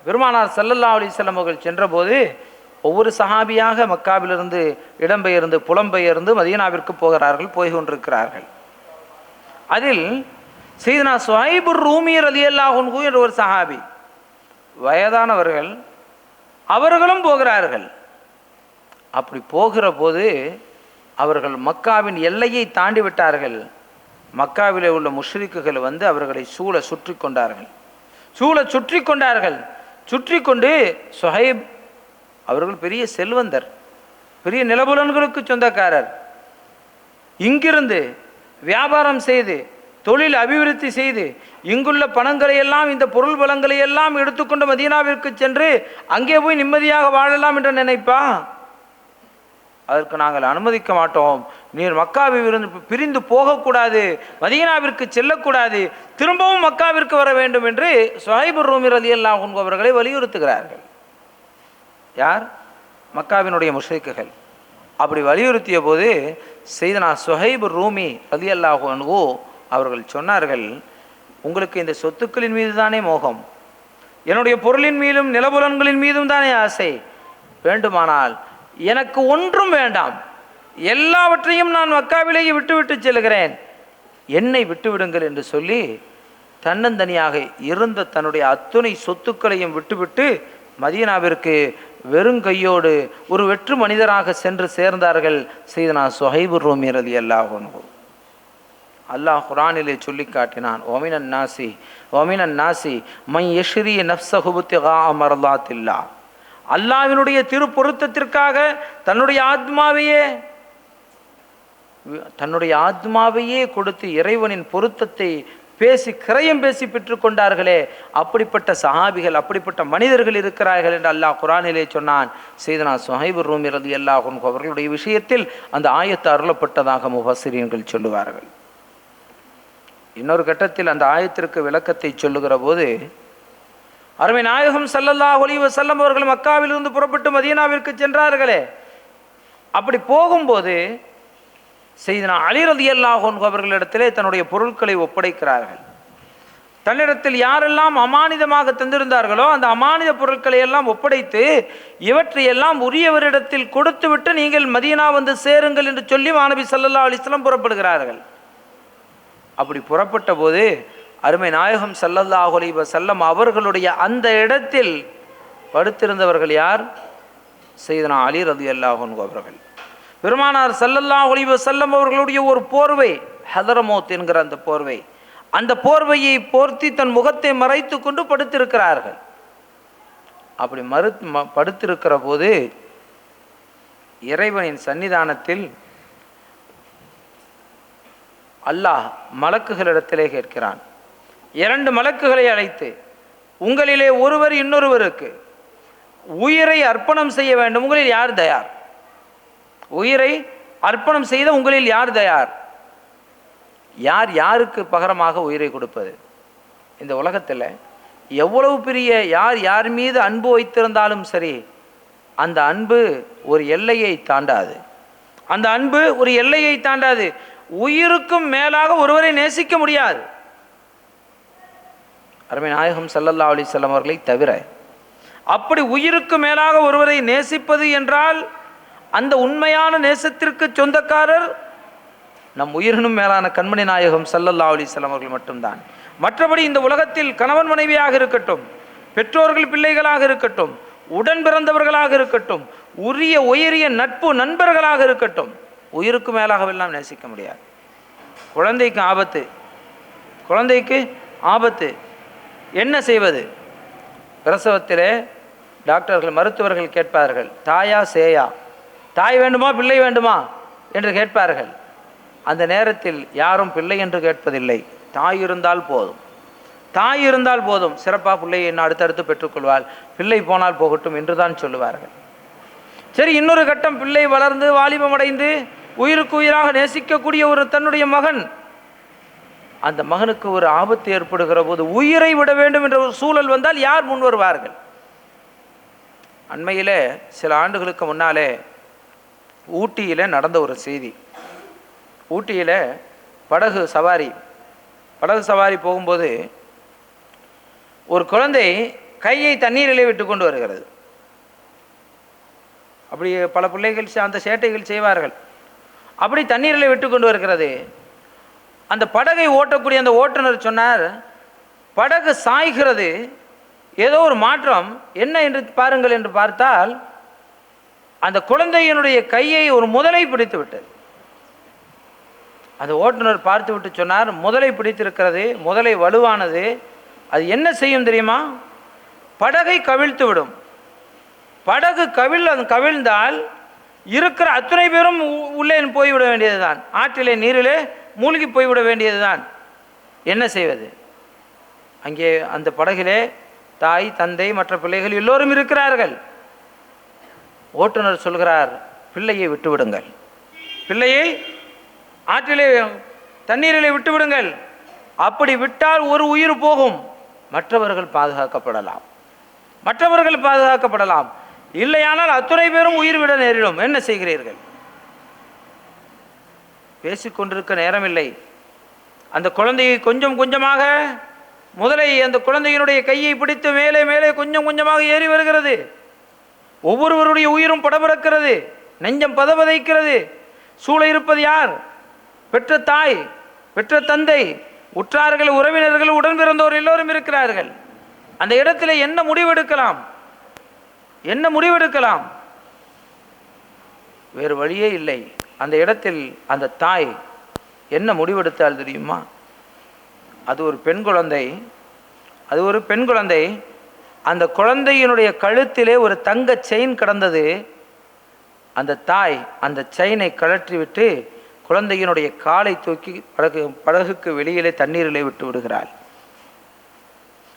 பெருமானார் ஸல்லல்லாஹு அலைஹி வஸல்லம் அவர்கள் சென்றபோது ஒவ்வொரு சஹாபியாக மக்காவிலிருந்து இடம்பெயர்ந்து புலம்பெயர்ந்து மதீனாவிற்கு போய் கொண்டிருக்கிறார்கள். அதில் சையதுனா சுஹைபுர் ரூமி ரலியல்லாஹு அன்ஹு என்ற ஒரு சஹாபி, வயதானவர்கள், அவர்களும் போகிறார்கள். அப்படி போகிற போது அவர்கள் மக்காவின் எல்லையை தாண்டி விட்டார்கள். மக்காவிலே உள்ள முஷ்ரிக்குகள் வந்து அவர்களை சுற்றி கொண்டார்கள். சுற்றி கொண்டு சுஹைப் அவர்கள் பெரிய செல்வந்தர், பெரிய நிலபுலன்களுக்கு சொந்தக்காரர், இங்கிருந்து வியாபாரம் செய்து தொழில் அபிவிருத்தி செய்து இங்குள்ள பணங்களை எல்லாம் இந்த பொருள் பலங்களை எல்லாம் எடுத்துக்கொண்டு மதீனாவிற்கு சென்று அங்கே போய் நிம்மதியாக வாழலாம் என்று நினைப்பா? அதற்கு நாங்கள் அனுமதிக்க மாட்டோம். நீர் மக்காவை பிரிந்து போகக்கூடாது, மதீனாவிற்கு செல்லக்கூடாது, திரும்பவும் மக்காவிற்கு வர வேண்டும் என்று சுஹைபுர் ரூமி ரலியல்லாஹு அன்ஹு அவர்களை வலியுறுத்துகிறார்கள். யார்? மக்காவினுடைய முஷ்ரிக்குகள். அப்படி வலியுறுத்திய போது சையதுனா சுஹைபுர் ரூமி ரலியல்லாஹு அன்ஹு அவர்கள் சொன்னார்கள், உங்களுக்கு இந்த சொத்துக்களின் மீது தானே மோகம், என்னுடைய பொருளின் மீதும் நிலபுலன்களின் மீதும் தானே ஆசை, வேண்டுமானால் எனக்கு ஒன்றும் வேண்டாம், எல்லாவற்றையும் நான் மக்காவிலேயே விட்டுவிட்டு செல்கிறேன், என்னை விட்டுவிடுங்கள் என்று சொல்லி தன்னந்தனியாக இருந்த தன்னுடைய அத்துணை சொத்துக்களையும் விட்டுவிட்டு மதீனாவிற்கு வெறுங்கையோடு ஒரு வெற்று மனிதராக சென்று சேர்ந்தார்கள் சையதுனா சுஹைபுர் ரூமி ரலியல்லாஹு அன்ஹு. அல்லாஹ் குர்ஆனிலே சொல்லி காட்டினான், ஒமினன் நாசி மை யஷ்ரி நஃப்ஸஹு இப்திகா மர்லாத்தில்லாஹ். அல்லாஹ்வினுடைய திருப்பொருத்தத்திற்காக தன்னுடைய ஆத்மாவையே கொடுத்து இறைவனின் பொருத்தத்தை பேசி கிரயம் பேசி பெற்றுக்கொண்டார்களே, அப்படிப்பட்ட சஹாபிகள், அப்படிப்பட்ட மனிதர்கள் இருக்கிறார்கள் என்று அல்லாஹ் குர்ஆனிலே சொன்னான். சையதுனா சுஹைபுர் ரூமி ரலியல்லாஹு அன்ஹு அவர்களுடைய விஷயத்தில் அந்த ஆயத்து அருளப்பட்டதாக முஃபஸ்ஸிரீன்கள் சொல்லுவார்கள். இன்னொரு கட்டத்தில் அந்த ஆயத்திற்கு விளக்கத்தை சொல்லுகிற போது, அருமை நாயகம் ஸல்லல்லாஹு அலைஹி வஸல்லம் அவர்கள் மக்காவிலிருந்து புறப்பட்டு மதீனாவிற்கு சென்றார்களே, அப்படி போகும்போது சையதுனா அலி ரலியல்லாஹு அன்ஹு அவர்களிடத்திலே தன்னுடைய பொருட்களை ஒப்படைக்கிறார்கள். தன்னிடத்தில் யாரெல்லாம் அமானிதமாக தந்திருந்தார்களோ அந்த அமானித பொருட்களை எல்லாம் ஒப்படைத்து இவற்றையெல்லாம் உரியவரிடத்தில் கொடுத்துவிட்டு நீங்கள் மதீனா வந்து சேருங்கள் என்று சொல்லி மாநபி ஸல்லல்லாஹு அலைஹி வஸல்லம் புறப்படுகிறார்கள். அப்படி புறப்பட்ட போது அருமை நாயகம் ஸல்லல்லாஹு அலைஹி வஸல்லம் அவர்களுடைய அந்த இடத்தில் படுத்திருந்தவர்கள் யார்? சையதுனா அலி ரலியல்லாஹு அன்ஹு அவர்கள். பெருமானார் ஸல்லல்லாஹு அலைஹி வஸல்லம் அவர்களுடைய ஒரு போர்வை, ஹதரமௌத் என்கிற அந்த போர்வையை போர்த்தி தன் முகத்தை மறைத்து கொண்டு படுத்திருக்கிறார்கள். அப்படி படுத்திருக்கிற போது இறைவனின் சன்னிதானத்தில் அல்லாஹ் மலக்குகளிடத்திலே கேட்கிறான். 2 மலக்குகளை அழைத்து, உங்களிலே ஒருவர் இன்னொருவருக்கு உயிரை அர்ப்பணம் செய்ய வேண்டும், உங்களில் யார் தயார்? உயிரை அர்ப்பணம் செய்த உங்களில் யார் தயார்? யார் யாருக்கு பகரமாக உயிரை கொடுப்பது? இந்த உலகத்தில் எவ்வளவு பெரிய யார் மீது அன்பு வைத்திருந்தாலும் சரி, அந்த அன்பு ஒரு எல்லையை தாண்டாது. அந்த அன்பு ஒரு எல்லையை தாண்டாது. உயிருக்கும் மேலாக ஒருவரை நேசிக்க முடியாது. அருமை நாயகம் ஸல்லல்லாஹு அலைஹி வஸல்லம் அவர்களை தவிர அப்படி உயிருக்கு மேலாக ஒருவரை நேசிப்பது என்றால் அந்த உண்மையான நேசத்திற்கு சொந்தக்காரர் நம் உயிரினும் மேலான கண்மணி நாயகம் ஸல்லல்லாஹு அலைஹி வஸல்லம் அவர்கள் மட்டும்தான். மற்றபடி இந்த உலகத்தில் கணவன் மனைவியாக இருக்கட்டும், பெற்றோர்கள் பிள்ளைகளாக இருக்கட்டும், உடன் பிறந்தவர்களாக இருக்கட்டும், உயரிய நட்பு நண்பர்களாக இருக்கட்டும், உயிருக்கு மேலாகவெல்லாம் நேசிக்க முடியாது. குழந்தைக்கு ஆபத்து என்ன செய்வது? பிரசவத்திலே டாக்டர்கள் மருத்துவர்கள் கேட்பார்கள், தாயா சேயா, தாய் வேண்டுமா பிள்ளை வேண்டுமா என்று கேட்பார்கள். அந்த நேரத்தில் யாரும் பிள்ளை என்று கேட்பதில்லை. தாய் இருந்தால் போதும், தாய் இருந்தால் போதும், சிறப்பாக பிள்ளையை இன்னும் அடுத்தடுத்து பெற்றுக்கொள்வாள், பிள்ளை போனால் போகட்டும் என்று தான் சொல்லுவார்கள். சரி, இன்னொரு கட்டம், பிள்ளை வளர்ந்து வாலிபமடைந்து உயிருக்கு உயிராக நேசிக்கக்கூடிய ஒரு தன்னுடைய மகன், அந்த மகனுக்கு ஒரு ஆபத்து ஏற்படுகிற போது உயிரை விட வேண்டும் என்ற ஒரு சூழல் வந்தால் யார் முன் வருவார்கள்? அண்மையில் சில ஆண்டுகளுக்கு முன்னாலே ஊட்டியில் நடந்த ஒரு செய்தி. ஊட்டியில் படகு சவாரி போகும்போது ஒரு குழந்தை கையை தண்ணீரிலே விட்டு கொண்டு வருகிறது. அப்படி பல பிள்ளைகள் அந்த சேட்டைகள் செய்வார்கள். அப்படி தண்ணீரிலே விட்டு கொண்டு வருகிறது. அந்த படகை ஓட்டக்கூடிய அந்த ஓட்டுநர் சொன்னார், படகு சாய்கிறது, ஏதோ ஒரு மாற்றம், என்ன என்று பாருங்கள் என்று பார்த்தால் அந்த குழந்தையினுடைய கையை ஒரு முதலை பிடித்து விட்டது. அந்த ஓட்டுநர் பார்த்து விட்டு சொன்னார், முதலை பிடித்திருக்கிறது, முதலை வலுவானது, அது என்ன செய்யும் தெரியுமா? படகை கவிழ்த்து விடும். படகு கவிழ்ந்தால் இருக்கிற அத்தனை பேரும் உள்ளே போய்விட வேண்டியதுதான், ஆற்றிலே நீரிலே மூழ்கி போய்விட வேண்டியதுதான். என்ன செய்வது? அங்கே அந்த படகிலே தாய், தந்தை, மற்ற பிள்ளைகள் எல்லோரும் இருக்கிறார்கள். ஓட்டுநர் சொல்கிறார், பிள்ளையை விட்டுவிடுங்கள், பிள்ளையை ஆற்றிலே தண்ணீரிலே விட்டுவிடுங்கள். அப்படி விட்டால் ஒரு உயிர் போகும், மற்றவர்கள் பாதுகாக்கப்படலாம், இல்லையானால் அத்துணை பேரும் உயிர் விட நேரிடும். என்ன செய்கிறீர்கள்? பேசிக்கொண்டிருக்க நேரமில்லை. அந்த குழந்தையை கொஞ்சம் கொஞ்சமாக முதலை அந்த குழந்தையினுடைய கையை பிடித்து மேலே மேலே கொஞ்சம் கொஞ்சமாக ஏறி வருகிறது. ஒவ்வொருவருடைய உயிரும் படபடக்கிறது, நெஞ்சம் பதபதைக்கிறது. சூழ இருப்பது யார்? பெற்ற தாய், பெற்ற தந்தை, உற்றார்கள், உறவினர்கள், உடன் பிறந்தோர் எல்லோரும் இருக்கிறார்கள். அந்த இடத்துல என்ன முடிவெடுக்கலாம்? வேறு வழியே இல்லை. அந்த இடத்தில் அந்த தாய் என்ன முடிவெடுத்தால் தெரியுமா? அது ஒரு பெண் குழந்தை. அந்த குழந்தையினுடைய கழுத்திலே ஒரு தங்க செயின் கிடந்தது. அந்த தாய் அந்த செயினை கழற்றி விட்டு குழந்தையினுடைய காலை தூக்கி படகுக்கு வெளியிலே தண்ணீரிலே விட்டு விடுகிறாள்.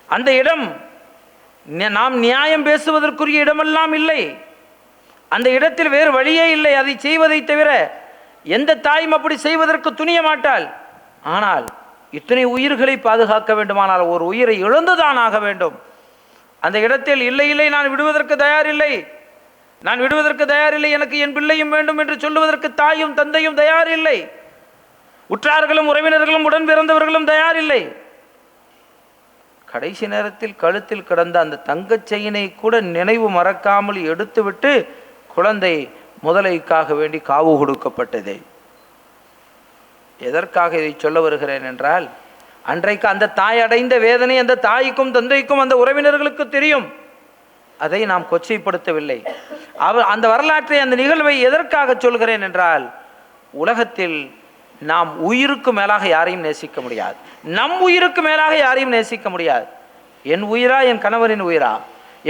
அந்த இடம் நாம் நியாயம் பேசுவதற்குரிய இடமெல்லாம் இல்லை. அந்த இடத்தில் வேறு வழியே இல்லை அதை செய்வதை தவிர. எந்த தாயும் அப்படி செய்வதற்கு துணிய மாட்டாள். ஆனால் இத்தனை உயிர்களை பாதுகாக்க வேண்டுமானால் ஒரு உயிரை இழந்துதான் ஆக வேண்டும். அந்த இடத்தில் இல்லை, நான் விடுவதற்கு தயாரில்லை, எனக்கு என் பிள்ளையும் வேண்டும் என்று சொல்லுவதற்கு தாயும் தந்தையும் தயாரில்லை, உற்றார்களும் உறவினர்களும் உடன் பிறந்தவர்களும் தயாரில்லை. கடைசி நேரத்தில் கழுத்தில் கிடந்த அந்த தங்கச் செயினை கூட நினைவு மறக்காமல் எடுத்துவிட்டு குழந்தை முதலைக்காக வேண்டி காவு கொடுக்கப்பட்டது. எதற்காக இதை சொல்ல வருகிறேன் என்றால், அன்றைக்கு அந்த தாய் அடைந்த வேதனை அந்த தாய்க்கும் தந்தைக்கும் அந்த உறவினர்களுக்கு தெரியும். அதை நாம் கொச்சைப்படுத்தவில்லை. அந்த வரலாற்றை, அந்த நிகழ்வை எதற்காக சொல்கிறேன் என்றால், உலகத்தில் நாம் உயிருக்கு மேலாக யாரையும் நேசிக்க முடியாது, நம் உயிருக்கு மேலாக யாரையும் நேசிக்க முடியாது. என் உயிரா என் கணவரின் உயிரா,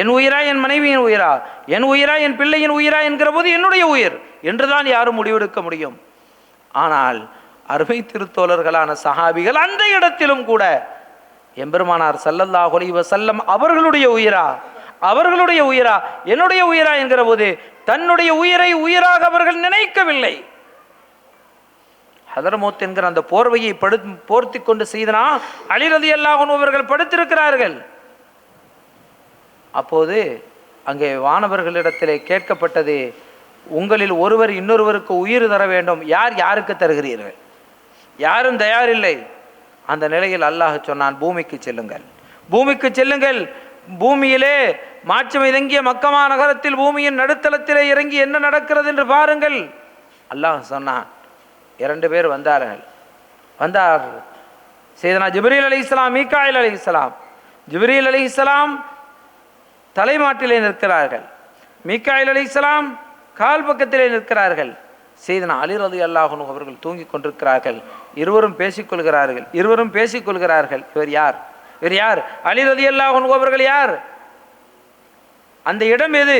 என் உயிரா என் மனைவியின் உயிரா, என் உயிரா என் பிள்ளையின் உயிரா என்கிற போது என்னுடைய உயிர் என்றுதான் யாரும் முடிவெடுக்க முடியும். ஆனால் அருமை திருத்தோழர்களான சஹாபிகள் அந்த இடத்திலும் கூட எம்பெருமானார் ஸல்லல்லாஹு அலைஹி வஸல்லம் அவர்களுடைய உயிரா என்னுடைய உயிரா என்கிற போது தன்னுடைய உயிரை உயிராக அவர்கள் நினைக்கவில்லை. ஹதரமௌத் என்கிற அந்த போர்வையை போர்த்தி கொண்டு செய்தனா அலி ரலியல்லாஹு அன்ஹு அவர்கள் படுத்திருக்கிறார்கள். அப்போது அங்கே வானவர்களிடத்திலே கேட்கப்பட்டது, உங்களில் ஒருவர் இன்னொருவருக்கு உயிர் தர வேண்டும், யாருக்கு தருகிறீர்கள்? யாரும் தயாரில்லை. அந்த நிலையில் அல்லாஹ் சொன்னான், பூமிக்கு செல்லுங்கள். பூமியிலே மாட்சிமை தங்கிய மக்கமா நகரத்தில் பூமியின் நடுத்தளத்திலே இறங்கி என்ன நடக்கிறது என்று பாருங்கள். அல்லாஹ் சொன்னான். 2 பேர் வந்தார். சையதுனா ஜிப்ரீல் அலைஹிஸ்ஸலாம், மீகாயில் அலைஹிஸ்ஸலாம். ஜிப்ரீல் அலைஹிஸ்ஸலாம் தலைமாட்டிலே நிற்கிறார்கள், மீகாயில் அலைஹிஸ்ஸலாம் கால் பக்கத்திலே நிற்கிறார்கள். சையதுனா அலி ரலியல்லாஹு அன்ஹு அவர்கள் தூங்கிக் கொண்டிருக்கிறார்கள். இருவரும் பேசிக்கொள்கிறார்கள். இவர் யார்? அலி ரலியல்லாஹு அன்ஹு அவர்கள் யார்? அந்த இடம் எது?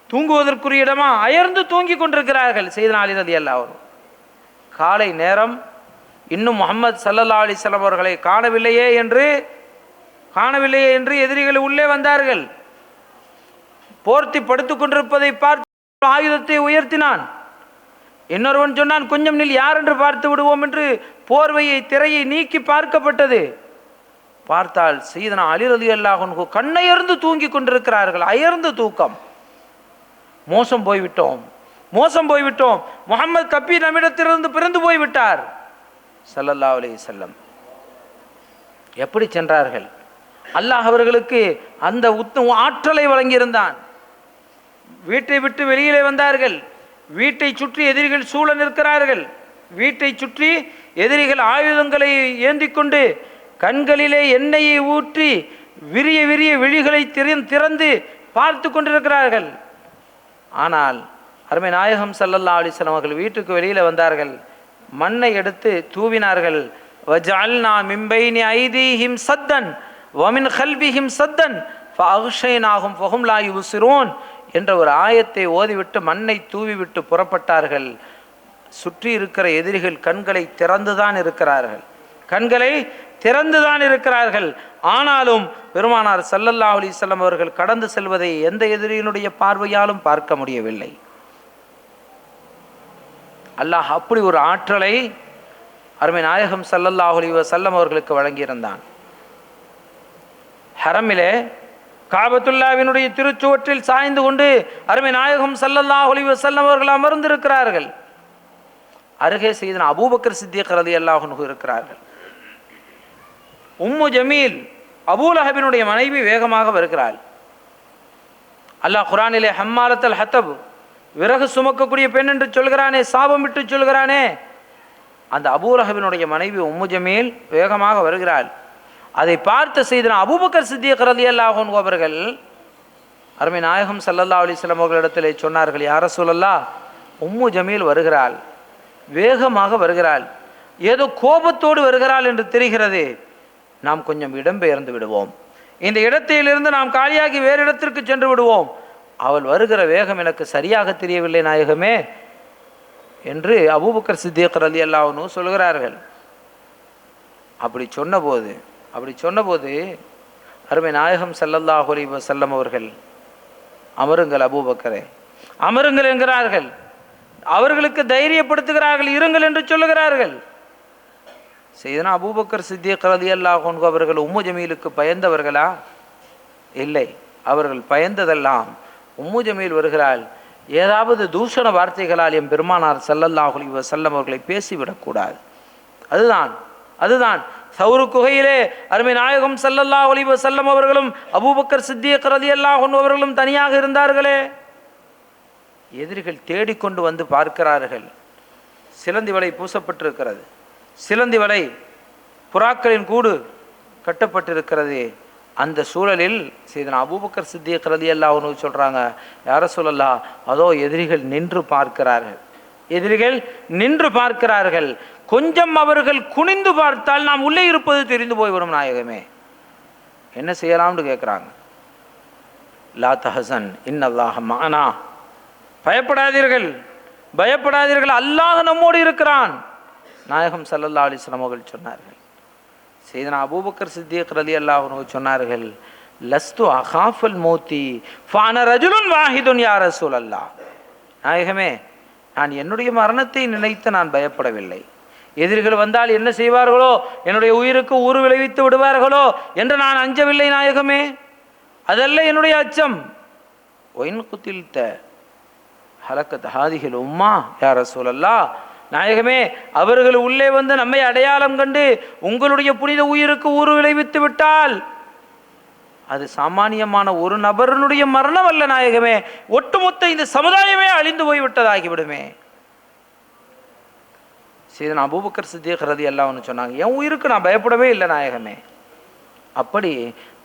தூங்குவதற்குரிய இடமா? அயர்ந்து தூங்கி கொண்டிருக்கிறார்கள் சையதுனா அலி ரலியல்லாஹு அன்ஹு. காலை நேரம், இன்னும் முஹம்மது ஸல்லல்லாஹு அலைஹி வஸல்லம் அவர்களை காணவில்லையே என்று எதிரிகள் உள்ளே வந்தார்கள். போர்த்தி படுத்து கொண்டிருப்பதை பார்த்து ஆயுதத்தை உயர்த்தினான். இன்னொருவன் சொன்னான், கொஞ்சம் நில், யார் என்று பார்த்து விடுவோம் என்று போர்வையை திரையை நீக்கி பார்க்கப்பட்டது. பார்த்தால் சையதுனா அலி ரலியல்லாஹு அன்ஹு கண்ணயர்ந்து தூங்கி கொண்டிருக்கிறார்கள். அயர்ந்து தூக்கம். மோசம் போய்விட்டோம். முஹம்மது தப்பி நம்மிடத்திலிருந்து பிறந்து போய்விட்டார் ஸல்லல்லாஹு அலைஹி வஸல்லம். எப்படி சென்றார்கள்? அல்லாஹ் அவர்களுக்கு அந்த ஆற்றலை வழங்கியிருந்தான். வீட்டை விட்டு வெளியிலே வந்தார்கள். வீட்டை சுற்றி எதிரிகள் சூழ நிற்கிறார்கள். வீட்டை சுற்றி எதிரிகள் ஆயுதங்களை ஏந்தி கொண்டு கண்களிலே எண்ணெயை ஊற்றி விரிய விழிகளை திறந்து பார்த்து கொண்டிருக்கிறார்கள். ஆனால் அருமை நாயகம் ஸல்லல்லாஹு அலைஹி வஸல்லம் அவர்கள் வீட்டுக்கு வெளியில் வந்தார்கள். மண்ணை எடுத்து தூவினார்கள். வஜஅல்னா மின் பைனி ஐதீஹிம் சத்தன் வமின் கல்பிஹிம் சத்தன் ஃபஅக்ஷைனாஹும் ஃபஹும் லா யுப்சிரூன் என்ற ஒரு ஆயத்தை ஓதிவிட்டு மண்ணை தூவிவிட்டு புறப்பட்டார்கள். சுற்றி இருக்கிற எதிரிகள் கண்களை திறந்துதான் இருக்கிறார்கள். ஆனாலும் பெருமானார் ஸல்லல்லாஹு அலைஹி வஸல்லம் அவர்கள் கடந்து செல்வதை எந்த எதிரியினுடைய பார்வையாலும் பார்க்க முடியவில்லை. அல்லாஹ் அப்படி ஒரு ஆற்றலை அருமை நாயகம் ஸல்லல்லாஹு அலைஹி வஸல்லம் அவர்களுக்கு வழங்கியிருந்தான். ஹரமிலே காபத்துல்லாவினுடைய திருச்சுவற்றில் சாய்ந்து கொண்டு அருமை நாயகம் ஸல்லல்லாஹு அலைஹி வஸல்லம் அவர்கள் அமர்ந்திருக்கிறார்கள். அருகே சையதுனா அபூபக்கர் சித்திக் ரலியல்லாஹு அன்ஹு இருக்கிறார்கள். உம்மு ஜமீல் அபூலஹபினுடைய மனைவி வேகமாக வருகிறாள். அல்லாஹ் குர்ஆனிலே ஹம்மாலத்துல் ஹத்தப், விறகு சுமக்கக்கூடிய பெண் என்று சொல்கிறானே, சாபமிட்டு சொல்கிறானே, அந்த அபூலஹபினுடைய மனைவி உம்மு ஜமீல் வேகமாக வருகிறாள். அதை பார்த்த சையதுனா அபூபக்கர் சித்திக் ரலியல்லாஹு அன்ஹு அவர்கள் அருமை நாயகம் ஸல்லல்லாஹு அலைஹி வஸல்லம் அவர்களிடத்திலே சொன்னார்கள், யா ரசூலல்லாஹ், உம்மு ஜமீல் வருகிறாள், வேகமாக வருகிறாள், ஏதோ கோபத்தோடு வருகிறாள் என்று தெரிகிறது. நாம் கொஞ்சம் இடம்பெயர்ந்து விடுவோம். இந்த இடத்திலிருந்து நாம் காலியாகி வேறு இடத்திற்கு சென்று விடுவோம். அவள் வருகிற வேகம் எனக்கு சரியாக தெரியவில்லை நாயகமே என்று அபூபக்கர் சித்திக் ரலியல்லாஹு அன்ஹு சொல்கிறார்கள். அப்படி சொன்னபோது அருமை நாயகம் ஸல்லல்லாஹு அலைஹி வஸல்லம் அவர்கள், அமருங்கள் அபூபக்கரே, அமருங்கள் என்கிறார்கள். அவர்களுக்கு தைரியப்படுத்துகிறார்கள், இருங்கள் என்று சொல்லுகிறார்கள். சையதுனா அபூபக்கர் சித்திக் ரலியல்லாஹு அன்ஹு அவர்கள் உம்மு ஜமீலுக்கு பயந்தவர்களா? இல்லை. அவர்கள் பயந்ததெல்லாம் உம்மு ஜமீல் வருகிறாள், ஏதாவது தூஷண வார்த்தைகளால் எம் பெருமானார் ஸல்லல்லாஹு அலைஹி வஸல்லம் அவர்களை பேசிவிடக்கூடாது. அதுதான் சௌரு குகையிலே அருமை நாயகம் ஸல்லல்லாஹு அலைஹி வஸல்லம் அவர்களும் அபூபக்கர் சித்திக் ரலியல்லாஹு அன்ஹு அவர்களும் தனியாக இருந்தார்களே. எதிரிகள் தேடிக்கொண்டு வந்து பார்க்கிறார்கள். சிலந்தி வலை பூசப்பட்டிருக்கிறது. சிலந்தி வலை, புறாக்களின் கூடு கட்டப்பட்டிருக்கிறது. அந்த சூழலில் சையதுனா அபூபக்கர் சித்திக் ரலியல்லாஹு அன்ஹு சொல்றாங்க, யா ரசூலல்லாஹ், அதோ எதிரிகள் நின்று பார்க்கிறார்கள். கொஞ்சம் அவர்கள் குனிந்து பார்த்தால் நாம் உள்ளே இருப்பது தெரிந்து போய்விடும் நாயகமே. என்ன செய்யலாம்னு கேட்குறாங்க. லா தஹசன் இன்னல்லாஹ மஅனா, பயப்படாதீர்கள், அல்லாஹ் நம்மோடு இருக்கிறான் நாயகம் ஸல்லல்லாஹு அலைஹி வஸல்லம் அவர்கள் சொன்னார்கள். சையதுனா அபூபக்கர் சித்திக் ரலியல்லாஹு அன்ஹு சொன்னார்கள், லஸ்து அகாஃபல் மௌத்தி ஃபஅன ரஜுலுன் வாஹிதுன் யா ரசூலல்லாஹ், நாயகமே, நான் என்னுடைய மரணத்தை நினைத்து நான் பயப்படவில்லை. எதிரிகள் வந்தால் என்ன செய்வார்களோ, என்னுடைய உயிருக்கு ஊறு விளைவித்து விடுவார்களோ என்று நான் அஞ்சவில்லை நாயகமே. அதல்ல என்னுடைய அச்சம். ஒயின் குத்தில்த ஹலக்கத் ஹாதிஹில் உம்மா யா ரசூலல்லாஹ், நாயகமே, அவர்கள் உள்ளே வந்து நம்மை அடையாளம் கண்டு உங்களுடைய புனித உயிருக்கு ஊறு விளைவித்து விட்டால் அது சாமானியமான ஒரு நபருடைய மரணம் அல்ல நாயகமே, ஒட்டுமொத்த இந்த சமுதாயமே அழிந்து போய்விட்டதாகிவிடுமே. சையதுனா அபூபக்கர் சித்திக் ரலியல்லாஹு அன்ஹு சொன்னாங்க, என் உயிருக்கு நான் பயப்படவே இல்லை நாயகமே. அப்படி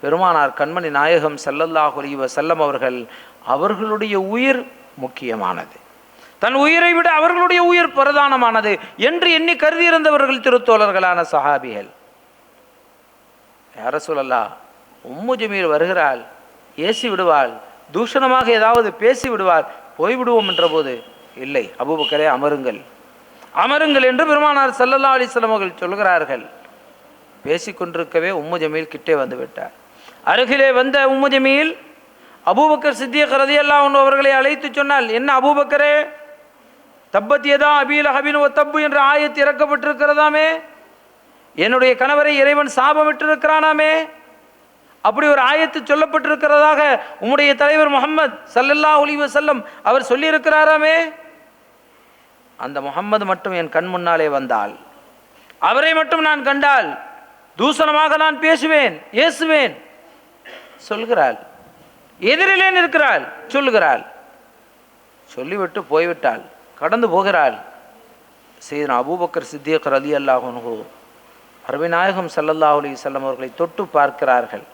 பெருமானார் கண்மணி நாயகம் ஸல்லல்லாஹு அலைஹி வஸல்லம் அவர்களுடைய உயிர் முக்கியமானது, தன் உயிரை விட அவர்களுடைய உயிர் பிரதானமானது என்று எண்ணி கருதியிருந்தவர்கள் திருத்தோழர்களான சஹாபிகள். யா ரசூலல்லாஹ், உம்மு ஜமீல் வருகிறாள், ஏசி விடுவாள், தூஷணமாக ஏதாவது பேசி விடுவாள், போய்விடுவோம் என்ற போது, இல்லை அபூபக்கரே அமருங்கள், அமருங்கள் என்று பெருமானார் ஸல்லல்லாஹு அலைஹி வஸல்லம் அவர்கள் சொல்கிறார்கள். பேசிக்கொண்டிருக்கவே உம்மு ஜமீல் கிட்டே வந்து விட்டார். அருகிலே வந்த உம்மு ஜமீல் அபூபக்கர் சித்திக் ரலியல்லாஹு அன்ஹு அவர்களை அழைத்து சொன்னால், என்ன அபூபக்கரே, தப்பத் யதா அபீ லஹபின் வ தப்பு என்ற ஆயத்து இறக்கப்பட்டிருக்கிறதாமே, என்னுடைய கணவரை இறைவன் சாபமிட்டிருக்கிறானாமே, அப்படி ஒரு ஆயத்து சொல்லப்பட்டிருக்கிறதாக உம்முடைய தலைவர் முஹம்மது ஸல்லல்லாஹு அலைஹி வஸல்லம் அவர் சொல்லியிருக்கிறாராமே. அந்த முஹம்மது மட்டும் என் கண் முன்னாலே வந்தால், அவரை மட்டும் நான் கண்டால் தூசணமாக நான் பேசுவேன், ஏசுவேன் சொல்கிறாள். எதிரிலே நிற்கிறாள், சொல்லுகிறாள். சொல்லிவிட்டு போய்விட்டாள், கடந்து போகிறாள். சையதுனா அபூபக்கர் சித்திக் ரலியல்லாஹு அன்ஹு அருமை நாயகம் ஸல்லல்லாஹு அலைஹி வஸல்லம் அவர்களை தொட்டு பார்க்கிறார்கள்.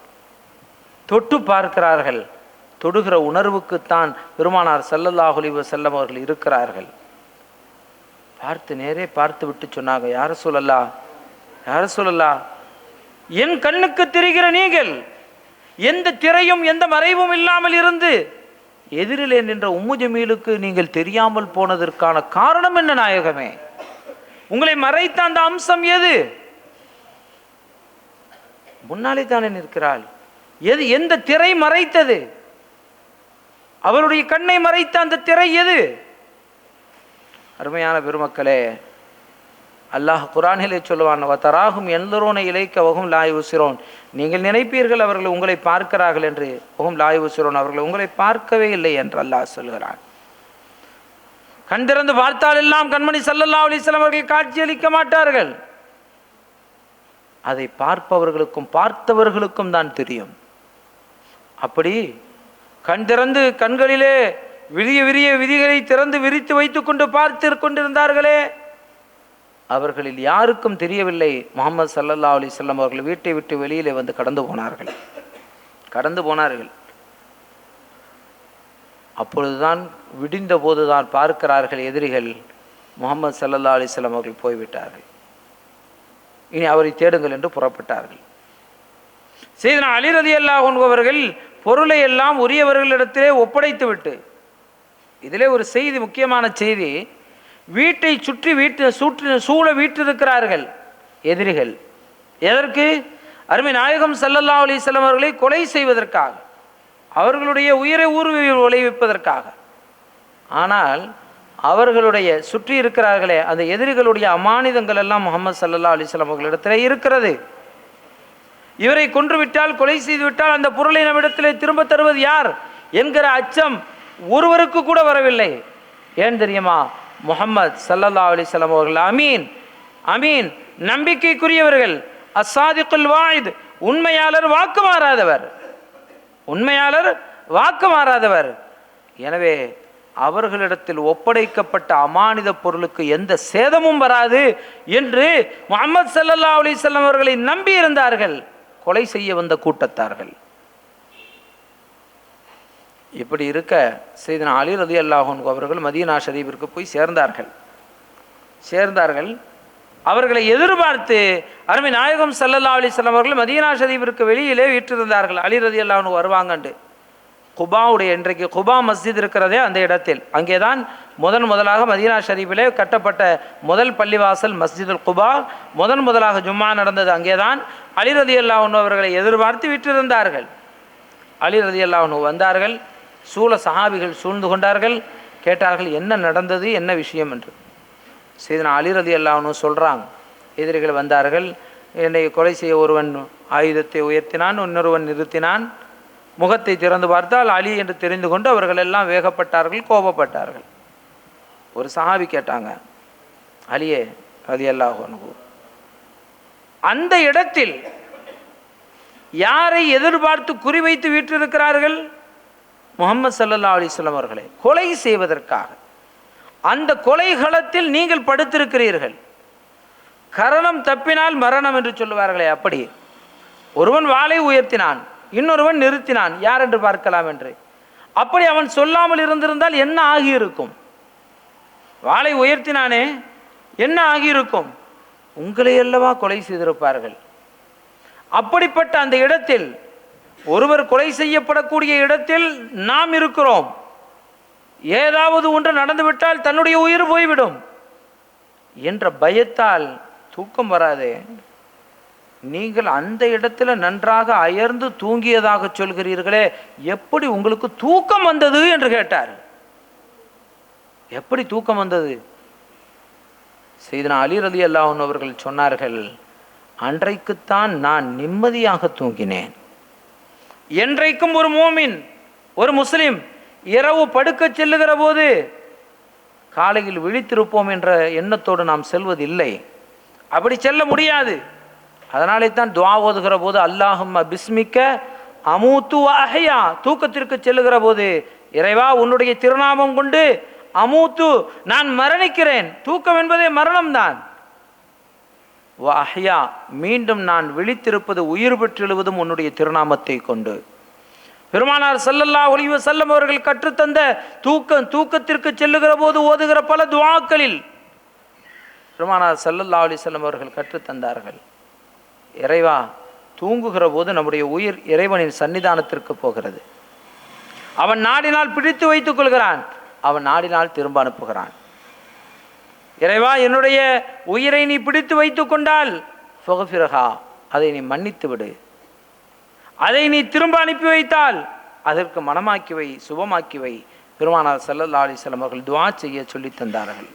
தொடுகிற உணர்வுக்குத்தான் பெருமானார் ஸல்லல்லாஹு அலைஹி வஸல்லம் அவர்கள் இருக்கிறார்கள். நேரே பார்த்து விட்டு சொன்னாங்க, யா ரசூலல்லாஹ், யா ரசூலல்லாஹ், என் கண்ணுக்கு தெரிகிற நீங்கள் எந்த திரையும் எந்த மறைவும் இல்லாமல் இருந்து எதிரிலே நின்ற உம்மு ஜமீலுக்கு நீங்கள் தெரியாமல் போனதற்கான காரணம் என்ன நாயகமே? உங்களை மறைத்த அந்த அம்சம் எது? முன்னாலே தானே நிற்கிறாள். எந்த திரை மறைத்தது? அவருடைய கண்ணை மறைத்த அந்த திரை எது? அருமையான பெருமக்களே, அல்லாஹ் குர்ஆனிலே சொல்லுவான், வதராஹும் யன்துரூன இலைக்க வஹும் லா யுப்சிரூன், நீங்கள் நினைப்பீர்கள் அவர்கள் உங்களை பார்க்கிறார்கள் என்று, வஹும் லா யுப்சிரூன், அவர்கள் உங்களை பார்க்கவே இல்லை என்று அல்லாஹ் சொல்கிறான். கண் திறந்து பார்த்தால் எல்லாம் கண்மணி ஸல்லல்லாஹு அலைஹி வஸல்லம் அவர்கள் காட்சியளிக்க மாட்டார்கள். அதை பார்ப்பவர்களுக்கும் பார்த்தவர்களுக்கும் தான் தெரியும். அப்படி கண் திறந்து கண்களிலே விரிய விரிய விதிகளை திறந்து விரித்து வைத்துக் கொண்டு பார்த்து கொண்டிருந்தார்களே, அவர்களில் யாருக்கும் தெரியவில்லை முஹம்மது ஸல்லல்லாஹு அலைஹி வஸல்லம் அவர்கள் வீட்டை விட்டு வெளியிலே வந்து கடந்து போனார்கள். அப்பொழுதுதான் விடிந்த போதுதான் பார்க்கிறார்கள் எதிரிகள், முஹம்மது ஸல்லல்லாஹு அலைஹி வஸல்லம் அவர்கள் போய்விட்டார்கள், இனி அவரை தேடுங்கள் என்று புறப்பட்டார்கள். சையதுனா அலி ரலியல்லாஹு அன்ஹு அவர்கள் பொருளை எல்லாம் உரியவர்களிடத்திலே ஒப்படைத்து விட்டு, இதிலே ஒரு செய்தி, முக்கியமான செய்தி, வீட்டை சுற்றி சூழ வீற்றிருக்கிறார்கள் எதிரிகள். எதற்கு? அருமை நாயகம் ஸல்லல்லாஹு அலைஹி வஸல்லம் அவர்களை கொலை செய்வதற்காக, அவர்களுடைய உயிரை விளைவிப்பதற்காக. ஆனால் அவர்களுடைய சுற்றி இருக்கிறார்களே அந்த எதிரிகளுடைய அமானிதங்கள் எல்லாம் முஹம்மது ஸல்லல்லாஹு அலைஹி வஸல்லம் அவர்களிடத்திலே இருக்கிறது. இவரை கொன்றுவிட்டால், கொலை செய்துவிட்டால் அந்த பொருளை நம்மிடத்திலே திரும்ப தருவது யார் என்கிற அச்சம் ஒருவருக்கு கூட வரவில்லை. ஏன் தெரியுமா? முஹம்மது ஸல்லல்லாஹு அலைஹி வஸல்லம் அவர்கள் அமீன், நம்பிக்கைக்குரியவர்கள், அஸ்ஸாதிகுல் வாயித், உண்மையாளர், வாக்கு மாறாதவர். எனவே அவர்களிடத்தில் ஒப்படைக்கப்பட்ட அமானித பொருளுக்கு எந்த சேதமும் வராது என்று முஹம்மது ஸல்லல்லாஹு அலைஹி வஸல்லம் அவர்களை நம்பி இருந்தார்கள் கொலை செய்ய வந்த கூட்டத்தார்கள். இப்படி இருக்க சையதுனா அலி ரலியல்லாஹு அன்ஹு அவர்கள் மதீனா ஷரீஃபிற்கு போய் சேர்ந்தார்கள். அவர்களை எதிர்பார்த்து அருமை நாயகம் ஸல்லல்லாஹு அலைஹி வஸல்லம் அவர்கள் மதீனா ஷரீஃபிற்கு வெளியிலே வீற்றிருந்தார்கள். அலி ரலியல்லாஹு அன்ஹு வருவாங்கண்டு. குபாவுடைய, இன்றைக்கு குபா மஸ்ஜித் இருக்கிறதே அந்த இடத்தில், அங்கேதான் முதலாக மதீனா ஷரீஃபிலே கட்டப்பட்ட முதல் பள்ளிவாசல் மஸ்ஜிதுல் குபா, முதலாக ஜும்மா நடந்தது அங்கேதான். அலி ரலியல்லாஹு அன்ஹு அவர்களை எதிர்பார்த்து வீற்றிருந்தார்கள். அலி ரலியல்லாஹு அன்ஹு வந்தார்கள். சஹாபிகள் சூழ்ந்து கொண்டார்கள். கேட்டார்கள், என்ன நடந்தது, என்ன விஷயம் என்று. சையதுனா அலி ரலியல்லாஹு அன்ஹு சொல்கிறாங்க, எதிரிகள் வந்தார்கள், என்னை கொலை செய்ய ஒருவன் ஆயுதத்தை உயர்த்தினான், இன்னொருவன் நிறுத்தினான். முகத்தை திறந்து பார்த்தால் அலி என்று தெரிந்து கொண்டு அவர்கள் எல்லாம் வேகப்பட்டார்கள், கோபப்பட்டார்கள். ஒரு சஹாபி கேட்டாங்க, அலியே ரலியல்லாஹு அன்ஹு, அந்த இடத்தில் யாரை எதிர்பார்த்து குறிவைத்து வீற்றிருக்கிறார்கள்? முஹம்மது ஸல்லல்லாஹு அலைஹி வஸல்லம் அவர்களை கொலை செய்வதற்காக. அந்த கொலைகளத்தில் நீங்கள் படுத்திருக்கிறீர்கள். கரணம் தப்பினால் மரணம் என்று சொல்லுவார்களே, அப்படி ஒருவன் வாளை உயர்த்தினான், இன்னொருவன் நிறுத்தினான், யார் என்று பார்க்கலாம் என்று. அப்படி அவன் சொல்லாமல் இருந்திருந்தால் என்ன ஆகியிருக்கும்? வாளை உயர்த்தினானே, என்ன ஆகியிருக்கும்? உங்களை அல்லவா கொலை செய்திருப்பார்கள். அப்படிப்பட்ட அந்த இடத்தில், ஒருவர் கொலை செய்யப்படக்கூடிய இடத்தில் நாம் இருக்கிறோம். ஏதாவது ஒன்று நடந்துவிட்டால் தன்னுடைய உயிர் போய்விடும். என்ற பயத்தால் தூக்கம் வராது. நீங்கள் அந்த இடத்துல நன்றாக அயர்ந்து தூங்கியதாக சொல்கிறீர்களே, எப்படி உங்களுக்கு தூக்கம் வந்தது என்று கேட்டார். எப்படி தூக்கம் வந்தது? சையதுனா அலி ரலியல்லாஹு அன்ஹு அவர்கள் சொன்னார்கள், அன்றைக்குத்தான் நான் நிம்மதியாக தூங்கினேன். என்றைக்கும் ஒரு மோமின், ஒரு முஸ்லிம் இரவு படுக்க செல்லுகிற போது காலையில் விழித்திருப்போம் என்ற எண்ணத்தோடு நாம் செல்வதில்லை. அப்படி செல்ல முடியாது. அதனாலே தான் துஆ ஓதுகிற போது அல்லாஹும்ம பிஸ்மிக்க அமூத்து வ அஹ்யா, தூக்கத்திற்கு செல்லுகிற போது இறைவா உன்னுடைய திருநாமம் கொண்டு அமூத்து, நான் மரணிக்கிறேன். தூக்கம் என்பதே மரணம்தான். வ அஹ்யா, மீண்டும் நான் விழித்திருப்பது, உயிர் பெற்றெழுவதும் உன்னுடைய திருநாமத்தை கொண்டு. பெருமானார் ஸல்லல்லாஹு அலைஹி வஸல்லம் அவர்கள் கற்றுத்தந்த தூக்கத்திற்கு செல்லுகிற போது ஓதுகிற பல துஆக்களில் பெருமானார் ஸல்லல்லாஹு அலைஹி வஸல்லம் அவர்கள் கற்றுத்தந்தார்கள், இறைவா தூங்குகிற போது நம்முடைய உயிர் இறைவனின் சன்னிதானத்திற்கு போகிறது. அவன் நாடினால் பிடித்து வைத்துக் கொள்கிறான், அவன் நாடினால் திரும்ப அனுப்புகிறான். இறைவா என்னுடைய உயிரை நீ பிடித்து வைத்துக் கொண்டால் ஃபக்ஃபிர்ஹா, அதை நீ மன்னித்து விடு. அதை நீ திரும்ப அனுப்பி வைத்தால் அதற்கு மனமாக்கி வை, சுபமாக்கி வை. பெருமானார் ஸல்லல்லாஹு அலைஹி வஸல்லம் அவர்கள் துஆ செய்ய சொல்லி தந்தார்கள்.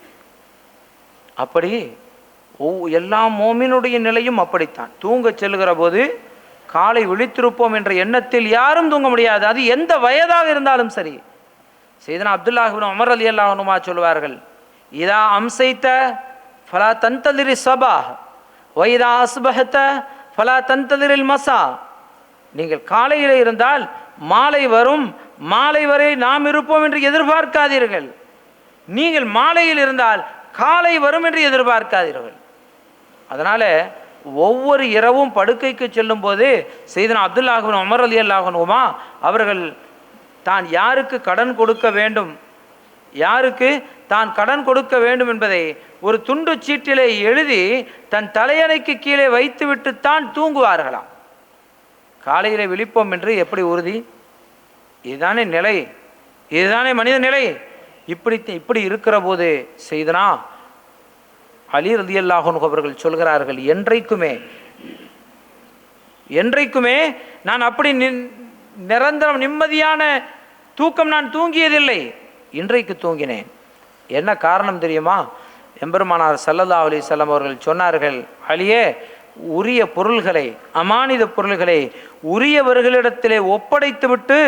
அப்படி எல்லா மோமினுடைய நிலையும் அப்படித்தான். தூங்க செல்லுகிற போது காலை விழித்திருப்போம் என்ற எண்ணத்தில் யாரும் தூங்க முடியாது, அது எந்த வயதாக இருந்தாலும் சரி. சையதுனா அப்துல்லாஹ் இப்னு உமர் ரலியல்லாஹு அன்ஹுமா சொல்வார்கள், இதா அம்சைத ஃபலா தன்தலிரி ஸபாஹ் வ இதா அஸ்பஹத ஃபலா தன்தலிரில் மஸா. நீங்கள் காலையில் இருந்தால் மாலை வரும், மாலை வரை நாம் இருப்போம் என்று எதிர்பார்க்காதீர்கள். நீங்கள் மாலையில் இருந்தால் காலை வரும் என்று எதிர்பார்க்காதீர்கள். அதனால ஒவ்வொரு இரவும் படுக்கைக்கு செல்லும் போது சையதுனா அப்துல்லாஹ் இப்னு உமர் ரலியல்லாஹு அன்ஹுமா அவர்கள் தான் யாருக்கு கடன் கொடுக்க வேண்டும், யாருக்கு தான் கடன் கொடுக்க வேண்டும் என்பதை ஒரு துண்டு சீட்டிலே எழுதி தன் தலையணைக்கு கீழே வைத்துவிட்டு தான் தூங்குவார்களாம். காலையில் விழிப்போம் என்று எப்படி உறுதி? இதுதானே நிலை, இதுதானே மனித நிலை. இப்படி இருக்கிற போது சையதுனா அலி ரலியல்லாஹு அன்ஹு அவர்கள் சொல்கிறார்கள், என்றைக்குமே நான் அப்படி நிரந்தரம் நிம்மதியான தூக்கம் நான் தூங்கியதில்லை, இன்றைக்கு தூங்கினேன். என்ன காரணம் தெரியுமா? எம்பெருமானார் ஸல்லல்லாஹு அலைஹி வஸல்லம் அவர்கள் சொன்னார்கள், அலியே உரிய பொருள்களை, அமானித பொருள்களை உரியவர்களிடத்திலே ஒப்படைத்து விட்டு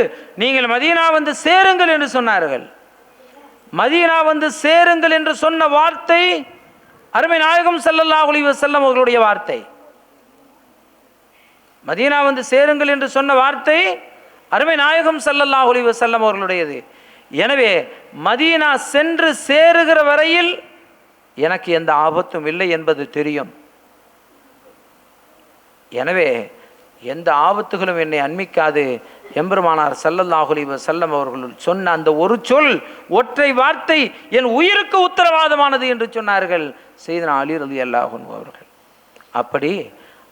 நீங்கள் மதீனா வந்து சேருங்கள் என்று சொன்னார்கள். மதீனா வந்து சேருங்கள் என்று சொன்ன வார்த்தை அருமை நாயகம் ஸல்லல்லாஹு அலைஹி வஸல்லம் அவர்களுடைய வார்த்தை. மதீனா வந்து சேருங்கள் என்று சொன்ன வார்த்தை அருமை நாயகம் ஸல்லல்லாஹு அலைஹி வஸல்லம் அவர்களுடையது. எனவே மதீனா சென்று சேருகிற வரையில் எனக்கு எந்த ஆபத்தும் இல்லை என்பது தெரியும். எனவே எந்த ஆபத்துகளும் என்னை அண்மிக்காது. எம்பெருமானார் ஸல்லல்லாஹு அலைஹி வஸல்லம் அவர்கள் சொன்ன அந்த ஒரு சொல், ஒற்றை வார்த்தை என் உயிருக்கு உத்தரவாதமானது என்று சொன்னார்கள் சையதுனா அலி ரலியல்லாஹு அன்ஹு அவர்கள். அப்படி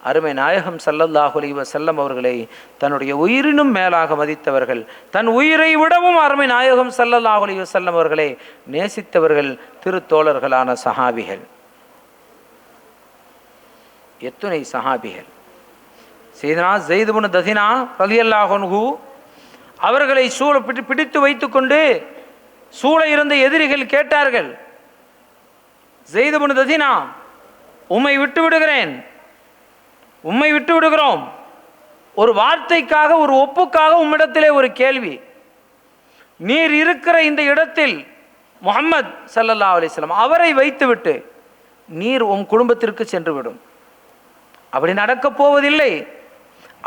அருமை நாயகம் ஸல்லல்லாஹு அலைஹி வஸல்லம் அவர்களை தன்னுடைய உயிரினும் மேலாக மதித்தவர்கள், தன் உயிரை விடவும் அருமை நாயகம் ஸல்லல்லாஹு அலைஹி வஸல்லம் அவர்களை நேசித்தவர்கள் திருத்தோழர்களான சஹாபிகள். எத்துணை சஹாபிகள்! சையதுனா ஸைத் இப்னு தஸீனா ரலியல்லாஹு அன்ஹு அவர்களை பிடித்து வைத்துக்கொண்டு சூழ இருந்த எதிரிகள் கேட்டார்கள், ஸைத் இப்னு தஸீனா உம்மை விட்டு விடுகிறேன், உம்மை விட்டு விடுகிறோம். ஒரு வார்த்தைக்காக, ஒரு ஒப்புக்காக உம்மிடத்திலே ஒரு கேள்வி. நீர் இருக்கிற இந்த இடத்தில் முஹம்மது ஸல்லல்லாஹு அலைஹி வஸல்லம் அவரை வைத்துவிட்டு நீர் உம் குடும்பத்திற்கு சென்று விடும். அப்படி நடக்கப் போவதில்லை,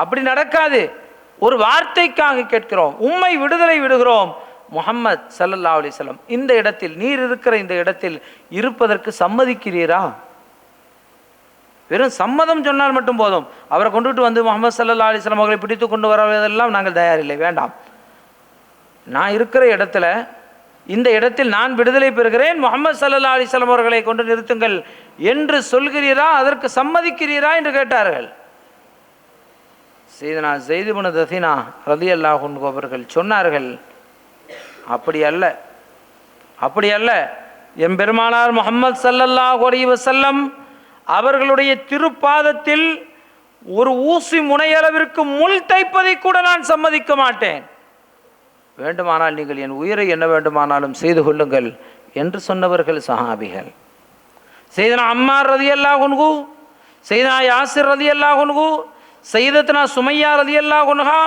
அப்படி நடக்காது. ஒரு வார்த்தைக்காக கேட்கிறோம், உம்மை விடுதலை விடுகிறோம். முஹம்மது ஸல்லல்லாஹு அலைஹி வஸல்லம் இந்த இடத்தில், நீர் இருக்கிற இந்த இடத்தில் இருப்பதற்கு சம்மதிக்கிறீரா? வெறும் சம்மதம் சொன்னால் மட்டும் போதும். அவரை கொண்டுட்டு வந்து முஹம்மது ஸல்லல்லாஹு அலைஹி வஸல்லம் அவர்களை பிடித்து கொண்டு வருவதெல்லாம் நாங்கள் தயாரில்லை, வேண்டாம். நான் இருக்கிற இடத்துல, இந்த இடத்தில் நான் விடுதலை பெறுகிறேன், முஹம்மது ஸல்லல்லாஹு அலைஹி வஸல்லம் அவர்களை கொண்டு நிறுத்துங்கள் என்று சொல்கிறீரா, அதற்கு சம்மதிக்கிறீரா என்று கேட்டார்கள். சையதுனா ஸைத் இப்னு தஸீனா ரலியல்லாஹு அன்ஹு அவர்கள் சொன்னார்கள், அப்படி அல்ல, அப்படி அல்ல. எம்பெருமானார் முஹம்மது ஸல்லல்லாஹு அலைஹி வஸல்லம் அவர்களுடைய திருப்பாதத்தில் ஒரு ஊசி முனையளவிற்கு முள் தைப்பதை கூட நான் சம்மதிக்க மாட்டேன். வேண்டுமானால் நீங்கள் என் உயிரை என்ன வேண்டுமானாலும் செய்து கொள்ளுங்கள் என்று சொன்னவர்கள் சஹாபிகள். சையதுனா அம்மார் ரலியல்லாஹு அன்ஹு, சையதுனா யாசிர் ரலியல்லாஹு அன்ஹு, சையதத்துனா சுமையா ரலியல்லாஹு அன்ஹா